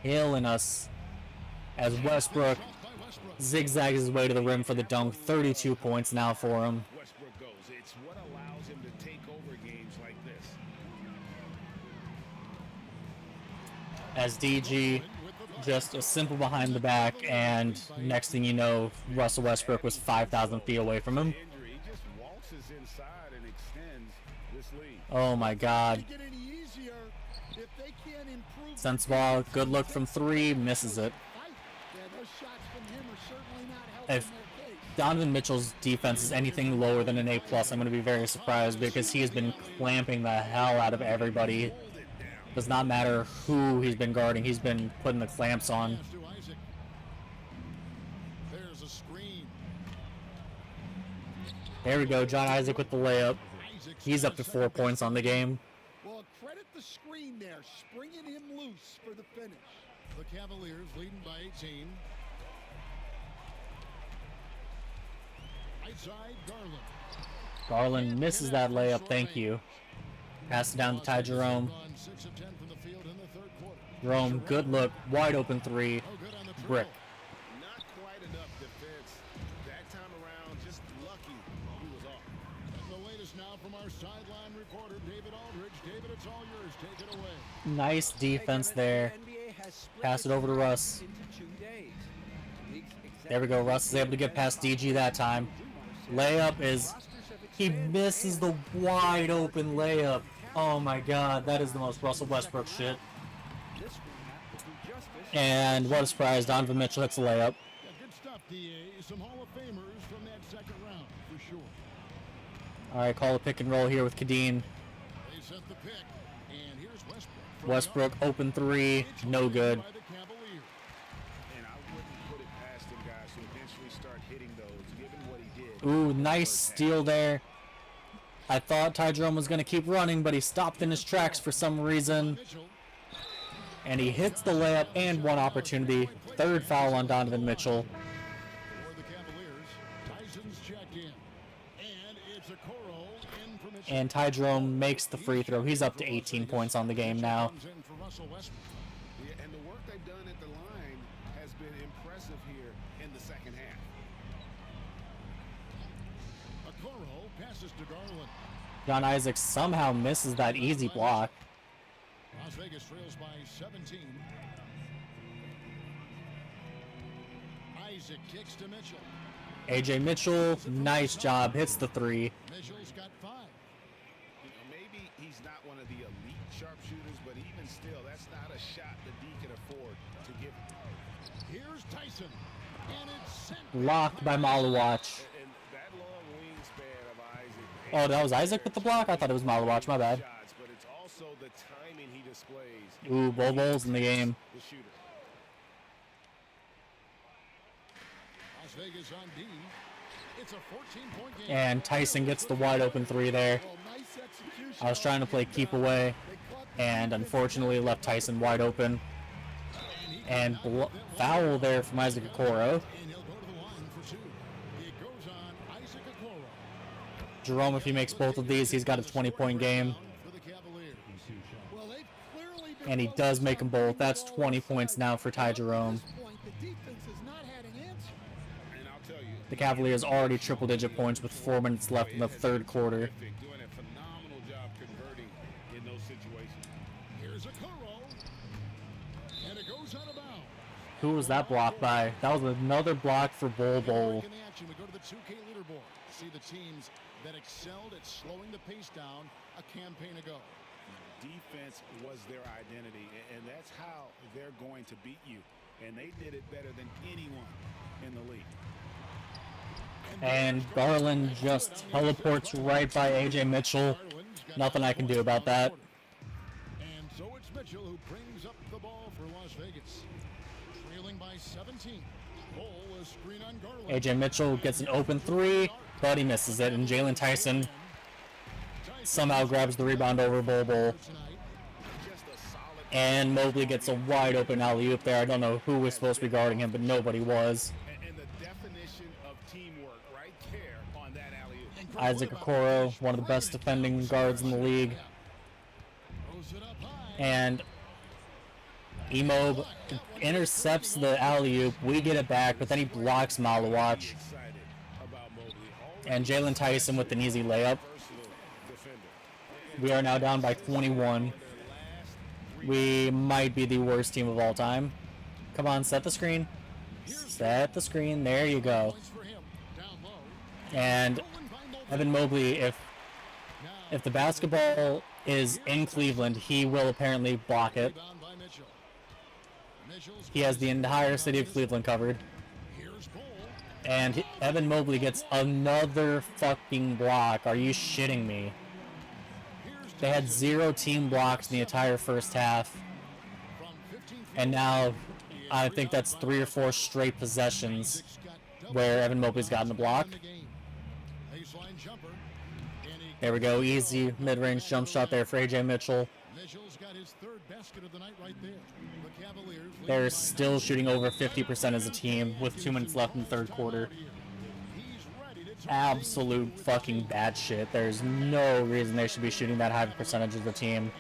killing us as Westbrook zigzags his way to the rim for the dunk. 32 points now for him. Westbrook goes. It's what allows him to take over games like this. As DG, just a simple behind the back, and next thing you know, Russell Westbrook was 5,000 feet away from him. Injury, he just waltzes inside and extends this lead. Oh my God. Get any easier if they can't improve. Sensabaugh, good look from three, misses it. Yeah, those shots from him are certainly not helping If their case. Donovan Mitchell's defense is anything lower than an A+, I'm going to be very surprised because he has been clamping the hell out of everybody. Does not matter who he's been guarding, he's been putting the clamps on. Pass to Isaac. There's a screen. There we go, John Isaac with the layup. Isaac's He's up to 4 points on the game. Well, credit the screen there, springing him loose for the finish. The Cavaliers leading by 18. Outside Garland. Garland misses that layup, thank you. Pass it down to Ty Jerome. Gone 6 of 10 from the field in the third quarter. Jerome, good look, wide open three, No good on the dribble. brick. Not quite enough defense. That time around, just lucky he was off. And the latest now from our sideline reporter, David Aldridge. David, it's all yours. Take it away. Nice defense there. Pass it over to Russ. There we go, Russ is able to get past DG that time. Layup is, he misses the wide open layup. Oh my God, that is the most Russell Westbrook shit. And what a surprise, Donovan Mitchell hits the layup. Yeah, good stuff, DA. Some Hall of Famers from that second round, for sure. All right, call a pick and roll here with Kadeen. They set the pick, and here's Westbrook. Westbrook open three, no good. By the Cavaliers. And I wouldn't put it past him, guys, to eventually start hitting those, given what he did. Ooh, nice steal there. I thought Ty Jerome was going to keep running, but he stopped in his tracks for some reason. Mitchell. And he hits the layup and one opportunity. Third foul on Donovan Mitchell. For the Cavaliers, Tyson's checked in. And it's a Coro in for Mitchell. And Ty Jerome makes the free throw. He's up to 18 points on the game now. Comes in for Russell Westbrook. Yeah, and the work they've done at the line has been impressive here in the second half. Okoro passes to Garland. John Isaac somehow misses that easy block. Las Vegas trails by 17. Isaac kicks to Mitchell. AJ Mitchell, nice job, hits the three. Mitchell's got 5. You know, maybe he's not one of the elite sharpshooters, but even still, that's not a shot that D can afford to give. Here's Tyson. And it's sent. Blocked by Malawach. And that long wingspan of Isaac. Oh, that was Isaac with the block? I thought it was Malawach, my bad. Shots, but it's also the timing he displays. Ooh, Bobo's in the game. The shooter. Las Vegas on D. It's a 14-point game. And Tyson gets the wide open three there. Well, nice execution. I was trying to play keep away, and unfortunately left Tyson wide open. And foul there from Isaac Okoro. And he'll go to the line for 2. It goes on Isaac Okoro. Jerome, if he makes both of these, he's got a 20-point game. For the Cavaliers. Well, they've clearly been And he does make them both. That's 20 points now for Ty Jerome. At this point, the defense has not had an answer. And I'll tell you, The Cavaliers already triple-digit points with 4 minutes left in the third quarter. doing a phenomenal job converting in those situations. Here's Okoro. And it goes out of bounds. Who was that blocked by? That was another block for Bol Bol. In the action, we go to the 2K leaderboard. See the teams that excelled at slowing the pace down a campaign ago. Defense was their identity, and that's how they're going to beat you. And they did it better than anyone in the league. And And Garland just teleports right by AJ Mitchell. Nothing I can do about that. And so it's Mitchell who brings up the ball for Las Vegas. Trailing by 17. Ball a screen on Garland. AJ Mitchell gets an open three, but he misses it. And Jalen Tyson somehow grabs the rebound over Bol. And Mobley gets a wide open alley-oop there. I don't know who was supposed to be guarding him, but nobody was. And the definition of teamwork right there on that alley-oop. Isaac Okoro, one of the best defending guards in the league. And Emob intercepts the alley-oop. We get it back, but then he blocks Malawach. And Jalen Tyson with an easy layup. We are now down by 21. We might be the worst team of all time. Come on, set the screen. Set the screen. There you go. And Evan Mobley, if the basketball is in Cleveland, he will apparently block it. He has the entire city of Cleveland covered. And Evan Mobley gets another fucking block. Are you shitting me? They had 0 team blocks in the entire first half. And now I think that's 3 or 4 straight possessions where Evan Mobley's gotten the block. There we go. Easy mid-range jump shot there for AJ Mitchell. They're still shooting over 50% as a team with 2 minutes left in the third quarter. Absolute fucking bad shit. There's no reason they should be shooting that high of a percentage as a team.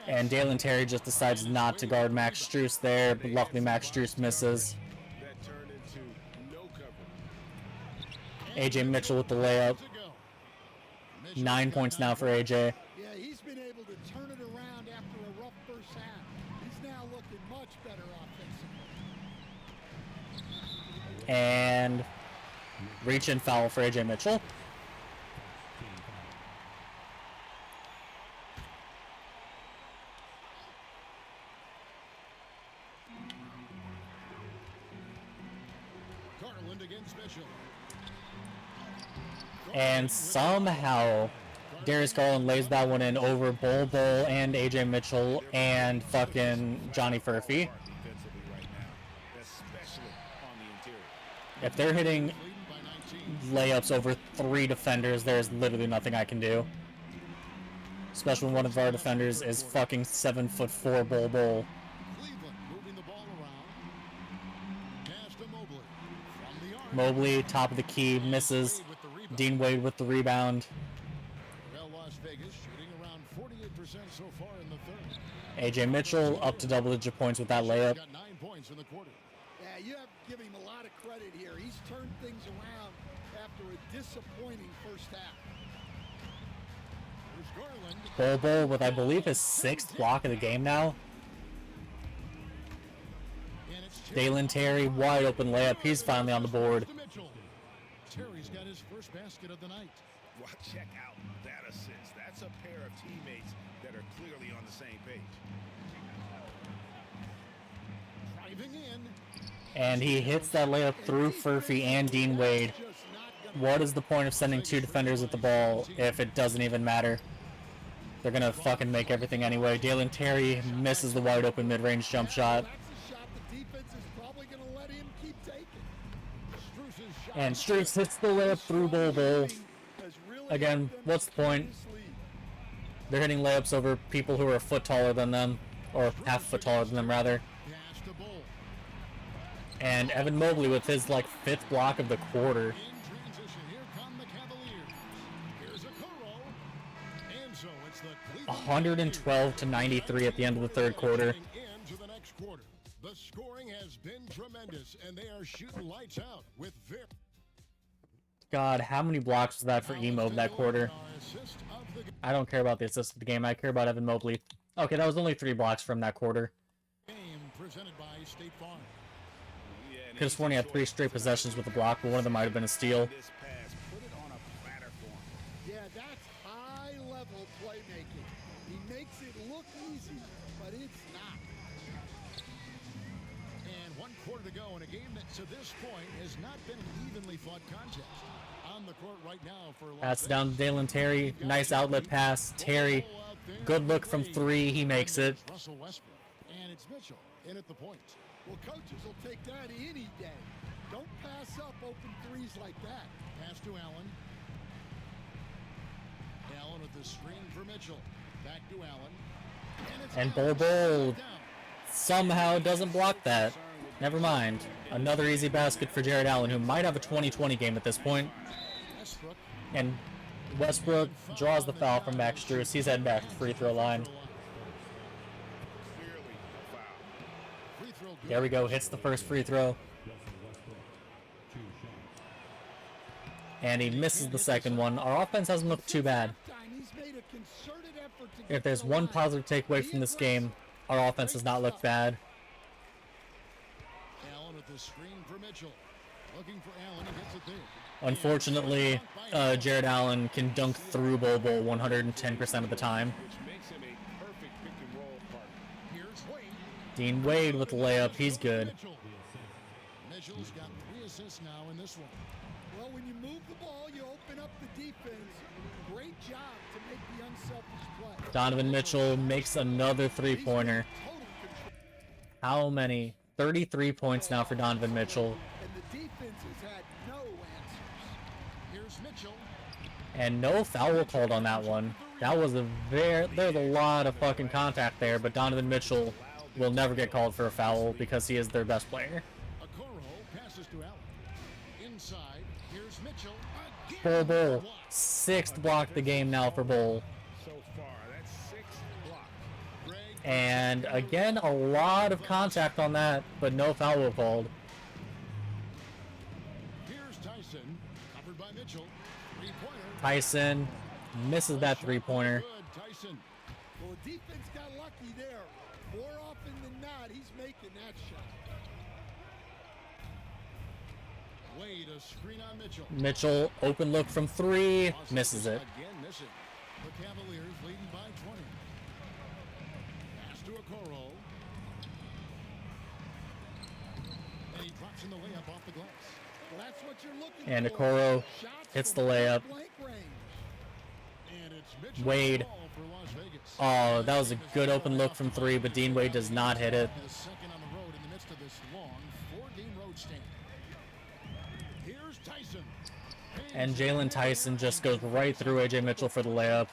And Dalen Terry just decides not to guard Max Strus there, but luckily Max Strus misses. AJ Mitchell with the layup. 9 points now for AJ. Yeah, he's been able to turn it around after a rough first half. He's now looking much better offensively. And reach and foul for AJ Mitchell. Garland against Mitchell. And somehow Darius Garland lays that one in over Bol and AJ Mitchell and fucking Johnny Furphy. If they're hitting layups over 3 defenders, there's literally nothing I can do. Especially when one of our defenders is fucking 7'4" Bol. Cleveland moving the ball around. Pass to Mobley. From the arc. Mobley, top of the key, misses. Dean Wade with the rebound. Well, Las Vegas shooting around 48% so far in the third. AJ Mitchell up to double-digit points with that layup. Got 9 points in the quarter. Yeah, you have to give him a lot of credit here. He's turned things around after a disappointing first half. There's Garland. Bol with, I believe, his 6th block of the game now. And it's Dalen Terry, wide open layup. He's finally on the board. to Mitchell. Terry's got his first basket of the night. Well, check out that assist. That's a pair of teammates that are clearly on the same page. Driving in. And he hits that layup through Furphy and Dean Wade. Just not gonna What is the point of sending 2 defenders with the ball if it doesn't even matter? They're gonna fucking make everything anyway. Dalen Terry misses the wide open mid-range jump shot. That's a shot the defense is probably going to let him keep taking. Strus's shot. And Strus hits the layup through Bol. Has really Again, helped them what's the point? in this league. They're hitting layups over people who are a foot taller than them, or half a foot taller than them rather. Pass to Bol. And Evan Mobley with his like 5th block of the quarter. In transition, here come the Cavaliers. Here's a Okoro. And so it's the Cleveland 112 to 93 at the end of the third quarter. into the next quarter. The scoring has been tremendous, and they are shooting lights out with Vip. God, how many blocks was that for Emo that quarter? Our assist of the I don't care about the assist of the game. I care about Evan Mobley. Okay, that was only 3 blocks from that quarter. game presented by State Farm. Could have sworn he had 3 straight possessions with a block, but one of them might have been a steal. This pass, put it on a platter for him. Yeah, that's high-level playmaking. He makes it look easy, but it's not. And 1 quarter to go in a game that to this point has not been an evenly fought contest. On the court right now for Pass down to Dalen Terry. Nice outlet pass. Terry, good look from 3. He makes it. Russell Westbrook. And it's Mitchell in at the point. Well, coaches will take that any day. Don't pass up open threes like that. Pass to Allen. Allen with the screen for Mitchell. Back to Allen. And Bol somehow doesn't block that. Never mind. Another easy basket for Jared Allen, who might have a 20-20 game at this point. And Westbrook draws the foul from Max Strus. He's heading back to the free throw line. There we go. Hits the first free throw. And he misses the second one. Our offense hasn't looked too bad. If there's one positive takeaway from this game, our offense has not looked bad. Allen with the screen for Mitchell. Looking for Allen. He gets it there. Unfortunately, Jared Allen can dunk through Bol 110% of the time. Dean Wade with the layup. He's good. Mitchell's got 3 assists now in this one. Well, when you move the ball, you open up the defense. Great job to make the unselfish play. Donovan Mitchell makes another 3-pointer. How many? 33 points now for Donovan Mitchell. And the defense has had no answers. Here's Mitchell. And no foul called on that one. That was there's a lot of fucking contact there, but Donovan Mitchell will never get called for a foul because he is their best player. Okoro passes to Allen. Inside, here's Mitchell. Bol. 6th block the game now for Bol. So far, that's 6th block. And again, a lot of contact on that, but no foul called. Here's Tyson, covered by Mitchell. 3-pointer. Tyson misses that 3-pointer. Good, Tyson. Well, the defense got lucky there. More often than not, he's making that shot. Wade, a screen on Mitchell. Mitchell, open look from 3, misses it. Again missing. The Cavaliers leading by 20. Pass to Okoro. And he drops in the layup off the glass. Well, that's what you're looking And for. Okoro Shots hits the from layup. blank range. And it's Mitchell Wade. ball for Las Vegas. Oh, that was a good open look from 3, but Dean Wade does not hit it. The second on the road in the midst of this long 4-game road stand. Here's Tyson. And Jalen Tyson just goes right through AJ Mitchell for the layup.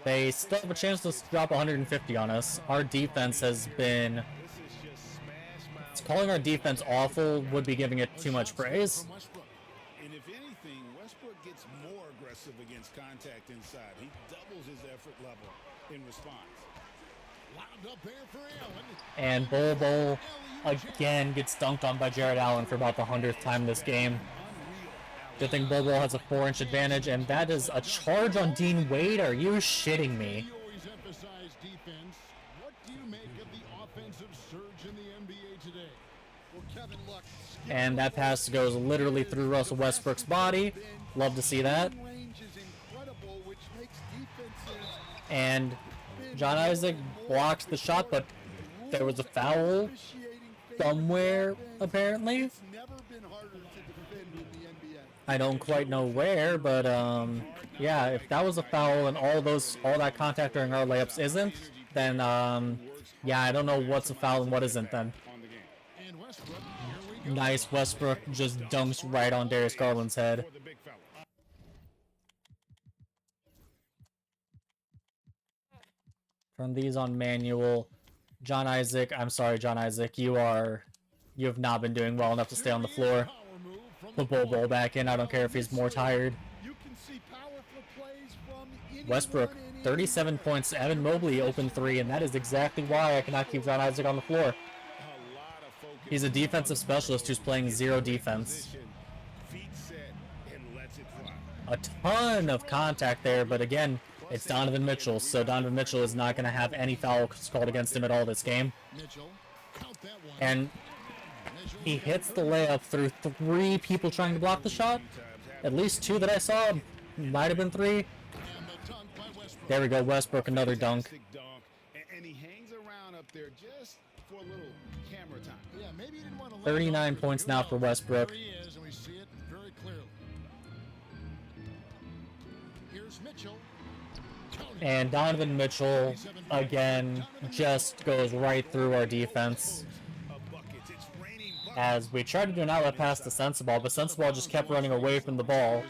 They still have a chance to drop 150 on us. Our defense has been... Calling our defense awful would be giving it too much praise. From Westbrook. And if anything, Westbrook gets more aggressive against contact inside. He doubles his effort level in response. Lobbed up there for Allen. And Bol again gets dunked on by Jared Allen for about the 100th time this game. Good thing Bol has a 4-inch advantage, and that is a charge on Dean Wade. Are you shitting me? You always emphasize defense. What do you make of the offensive surge in the NBA today? Well, Kevin, look. And that pass goes literally through Russell Westbrook's body. Love to see that. Range is incredible, which makes defenses And John Isaac blocks the shot, but there was a foul somewhere, apparently. It's never been harder to defend in the NBA. I don't quite know where, but yeah, if that was a foul and all that contact during our layups isn't, then yeah, I don't know what's a foul and what isn't then. And Westbrook, here we go. Nice, Westbrook just dunks right on Darius Garland's head. For the big fella. From these on manual, John Isaac, I'm sorry, John Isaac, you have not been doing well enough to stay on the floor. Power move from Put Bol back in. I don't care if he's more tired. You can see powerful plays from anyone Westbrook, and anywhere. 37 points. Evan Mobley open 3, and that is exactly why I cannot keep John Isaac on the floor. A lot of focus. He's a defensive specialist who's playing 0 defense. Position, feet set, and lets it fly. A ton of contact there, but again, it's Donovan Mitchell, so Donovan Mitchell is not going to have any fouls called against him at all this game. Mitchell. Count that one. And he hits the layup through 3 people trying to block the shot. At least 2 that I saw. Might have been 3. And the dunk by Westbrook. There we go, Westbrook, another dunk. Fantastic dunk. And he hangs around up there just for a little camera time. Yeah, maybe he didn't want to 39 points now for Westbrook. There he is, and we see it very clearly. Here's Mitchell. And Donovan Mitchell, again, just goes right through our defense. As we tried to do an outlet pass to Sensabaugh, but Sensabaugh just kept running away from the ball.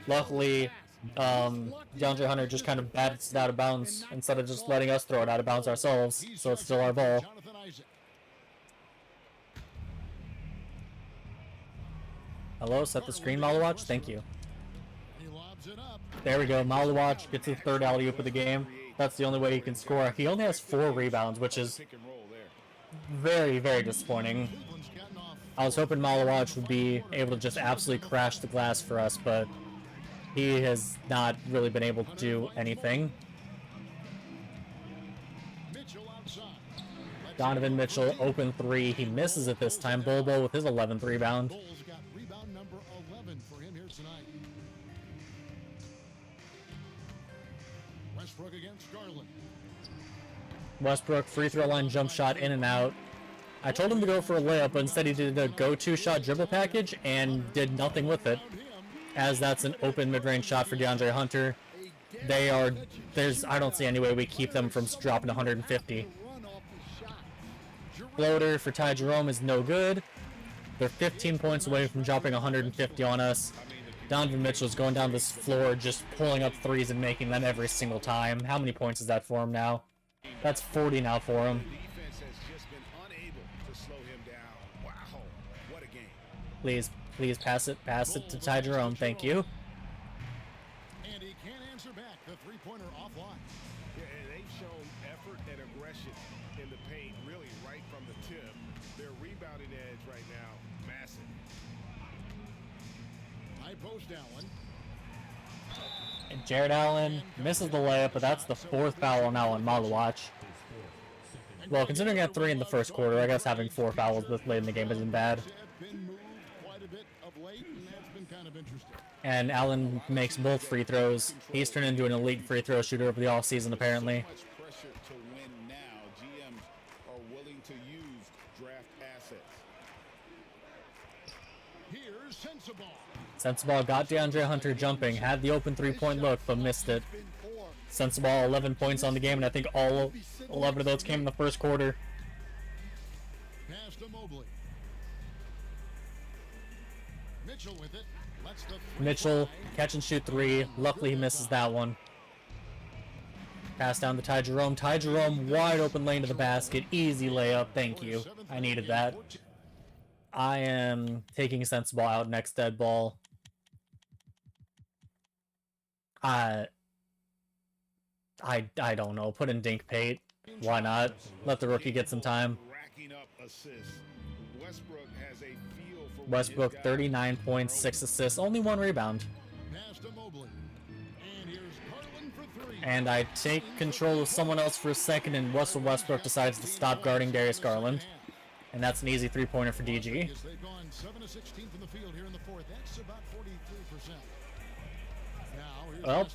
Luckily, DeAndre Hunter just kind of bats it out of bounds instead of just letting us throw it out of bounds ourselves, so it's still our ball. Hello, set the screen, Malawatch. Thank you. There we go. Malawatch gets his third alley-oop of the game. That's the only way he can score. He only has 4 rebounds, which is very, very disappointing. I was hoping Malawatch would be able to just absolutely crash the glass for us, but he has not really been able to do anything. Donovan Mitchell, open 3. He misses it this time. Bobo with his 11th rebound. Rebound number 11 for him here tonight. Westbrook against Garland. Westbrook, free throw line jump shot, in and out. I told him to go for a layup, but instead he did a go-to shot dribble package and did nothing with it, as that's an open mid-range shot for DeAndre Hunter. I don't see any way we keep them from dropping 150. Floater for Ty Jerome is no good. They're 15 points away from dropping 150 on us. Donovan Mitchell's going down this floor, just pulling up threes and making them every single time. How many points is that for him now? That's 40 now for him. Please, please pass it to Ty Jerome. Thank you. And he can't answer back. The three-pointer offline. Yeah, they've shown effort and aggression in the paint, really right from the tip. Their rebounding edge right now, massive. High post Allen. And Jared Allen misses the layup, but that's the 4th foul now on Malawatch. Well, considering he had 3 in the first quarter, I guess having 4 fouls this late in the game isn't bad. And Allen makes both free throws. He's turned into an elite free throw shooter over the offseason, apparently. Sensabaugh got DeAndre Hunter jumping, had the open 3-point look, but missed it. Sensabaugh 11 points on the game, and I think all 11 of those came in the first quarter. Pass to Mobley. Mitchell with it. Mitchell, catch and shoot 3. Luckily, he misses that one. Pass down to Ty Jerome. Ty Jerome, wide open lane to the basket. Easy layup. Thank you. I needed that. I am taking Sensabaugh out next dead ball. I don't know. Put in Dink Pate. Why not? Let the rookie get some time. Westbrook, 39 points, 6 assists, only 1 rebound. And I take control of someone else for a second, and Russell Westbrook decides to stop guarding Darius Garland. And that's an easy 3-pointer for DG. Well,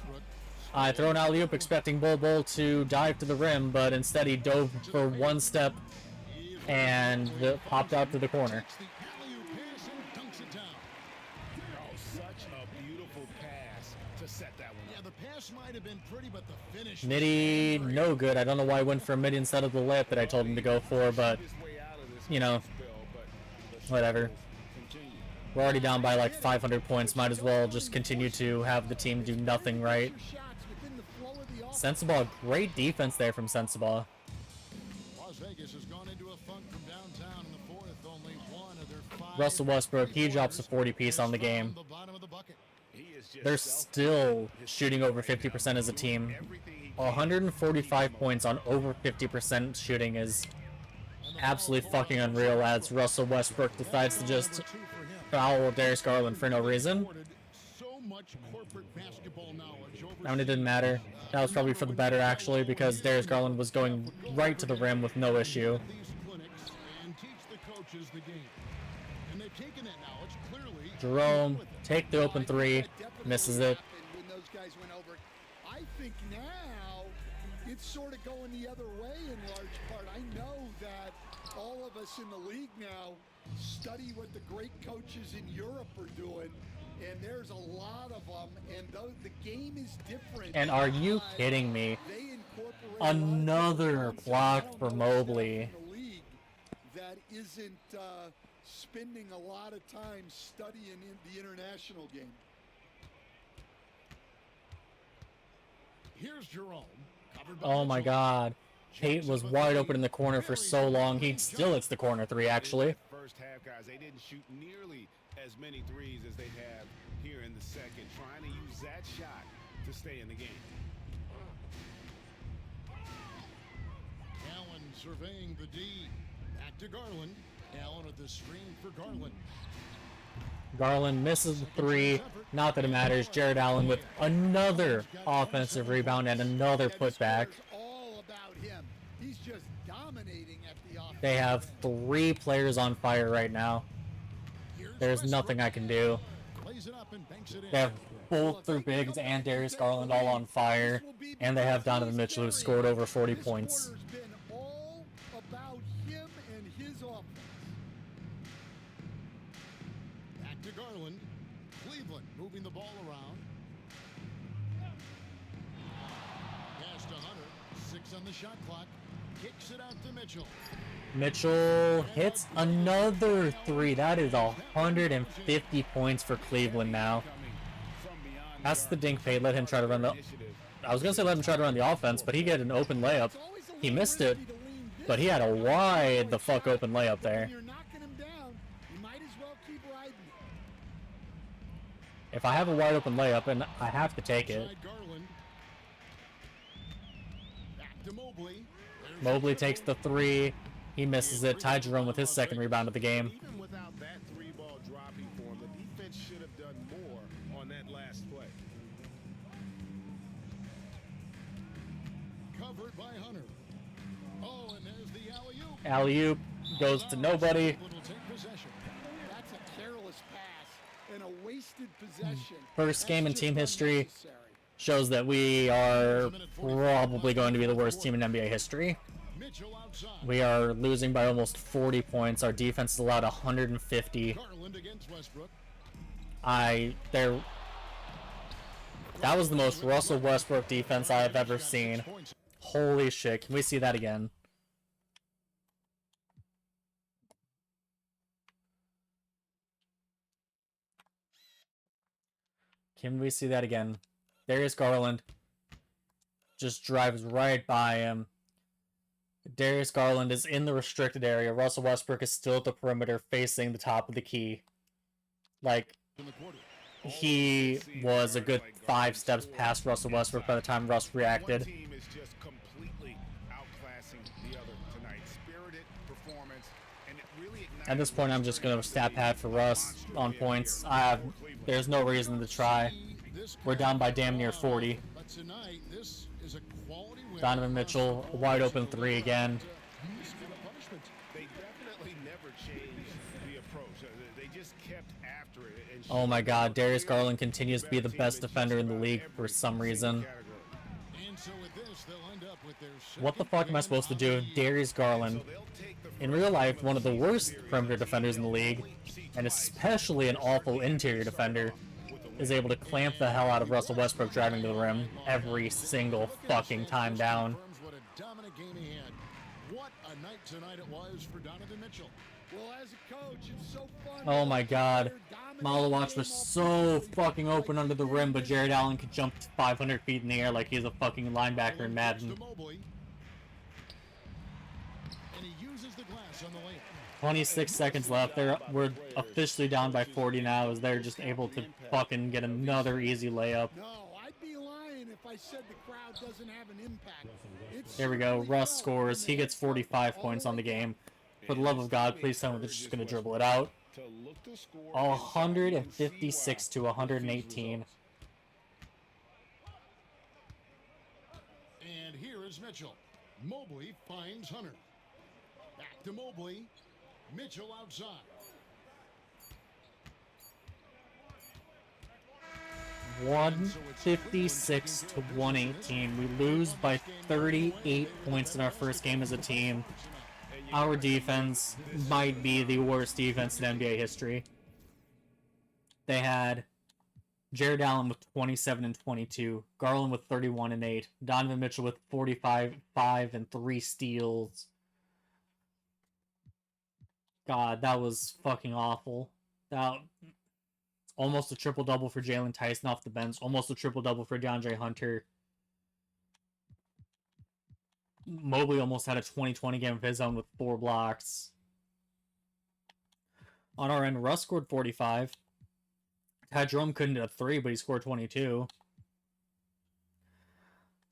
I throw an alley-oop expecting Bol to dive to the rim, but instead he dove for 1 step and popped out to the corner. Midi, no good. I don't know why I went for a midi instead of the layup that I told him to go for, but, you know, whatever. We're already down by like 500 points. Might as well just continue to have the team do nothing right. Sensabaugh, great defense there from Sensabaugh. Russell Westbrook, he drops a 40-piece on the game. They're still shooting over 50% as a team. 145 points on over 50% shooting is absolutely fucking unreal, as Russell Westbrook decides to just foul Darius Garland for no reason. I mean, it didn't matter. That was probably for the better, actually, because Darius Garland was going right to the rim with no issue. Jerome, take the open 3, misses it. I think now it's sort of going the other way in large part. I know that all of us in the league now study what the great coaches in Europe are doing, and there's a lot of them, and the game is different. And are you kidding me? They incorporate Another block for Mobley. That isn't spending a lot of time studying in the international game. Here's Jerome. Oh my God. Tate was wide open in the corner for so long. He still hits the corner three, actually. First half, guys, they didn't shoot nearly as many threes as they have here in the second, trying to use that shot to stay in the game. Allen surveying the D. Back to Garland. Allen at the screen for Garland. Garland misses the three. Not that it matters. Jared Allen with another offensive rebound and another putback. All about him. He's just dominating at the offense. They have 3 players on fire right now. There's nothing I can do. They have both their bigs and Darius Garland all on fire, and they have Donovan Mitchell, who scored over 40 points. This quarter's been all about him and his offense. Back to Garland. Cleveland moving the ball around. Pass to Hunter. 6 on the shot clock. Kicks it out to Mitchell. Mitchell hits another 3. That is 150 points for Cleveland now. That's the dink fade. Let him try to run the... I was going to say let him try to run the offense, but he got an open layup. He missed it, but he had a wide the fuck open layup there. You're knocking him down. You might as well keep riding it. If I have a wide open layup, and I have to take it. Back to Mobley. Mobley takes the 3. He misses it. Ty Jerome with his second rebound of the game. Even without that 3-ball dropping for him, the defense should have done more on that last play. Covered by Hunter. Oh, and there's the alley-oop. Alley-oop goes to nobody. Will take possession. That's a careless pass and a wasted possession. First game in That's team just history unnecessary. shows that we are probably going to be the worst team in NBA history. Mitchell outside. We are losing by almost 40 points. Our defense is allowed 150. Garland against Westbrook. That was the most Russell Westbrook defense I have ever seen. Holy shit, can we see that again? Can we see that again? Darius Garland just drives right by him. Darius Garland is in the restricted area. Russell Westbrook is still at the perimeter facing the top of the key. Like, he was a good 5 steps past Russell Westbrook by the time Russ reacted. One team is just completely outclassing the other tonight. Spirited performance, and it really ignited. At this point, I'm just going to stat pad for Russ on points. There's no reason to try. We're down by damn near 40. But tonight, this is a quality win. Donovan Mitchell, a wide open 3 again. They definitely never changed the approach. They just kept after it. And Oh my god, Darius Garland continues to be the best defender in the league for some reason. And so with this, they'll end up with their What the fuck am I supposed to do? Darius Garland, in real life, one of the worst perimeter defenders in the league, and especially an awful interior defender, is able to clamp the hell out of Russell Westbrook driving to the rim every single fucking time down. What a dominant game he had. What a night tonight it was for Donovan Mitchell. Well, as a coach, it's so fun. Oh my god. Malawatch was so fucking open under the rim, but Jared Allen could jump 500 feet in the air like he's a fucking linebacker in Madden. And he uses the glass on the layup. 26 seconds left. We're officially down by 40 now as they're just able to fucking get another easy layup. No, I'd be lying if I said the crowd doesn't have an impact. There we go. Russ scores. He gets 45 points on the game. For the love of God, please tell me they're just going to dribble it out. 156 to 118. And here is Mitchell. Mobley finds Hunter. Back to Mobley. Mitchell outside. 156 to 118. We lose by 38 points in our first game as a team. Our defense might be the worst defense in NBA history. They had Jared Allen with 27 and 22, Garland with 31 and 8, Donovan Mitchell with 45, 5 and 3 steals. God, that was fucking awful. That almost a triple-double for Jalen Tyson off the bench, almost a triple-double for DeAndre Hunter. Mobley almost had a 20-20 game of his own with 4 blocks. On our end, Russ scored 45. Tad Jerome couldn't hit a 3, but he scored 22.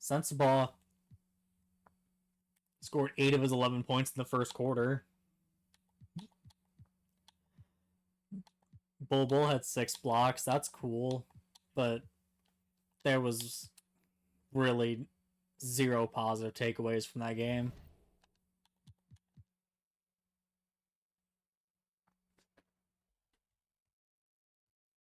Sensabaugh scored 8 of his 11 points in the first quarter. Bull had 6 blocks. That's cool. But there was really 0 positive takeaways from that game.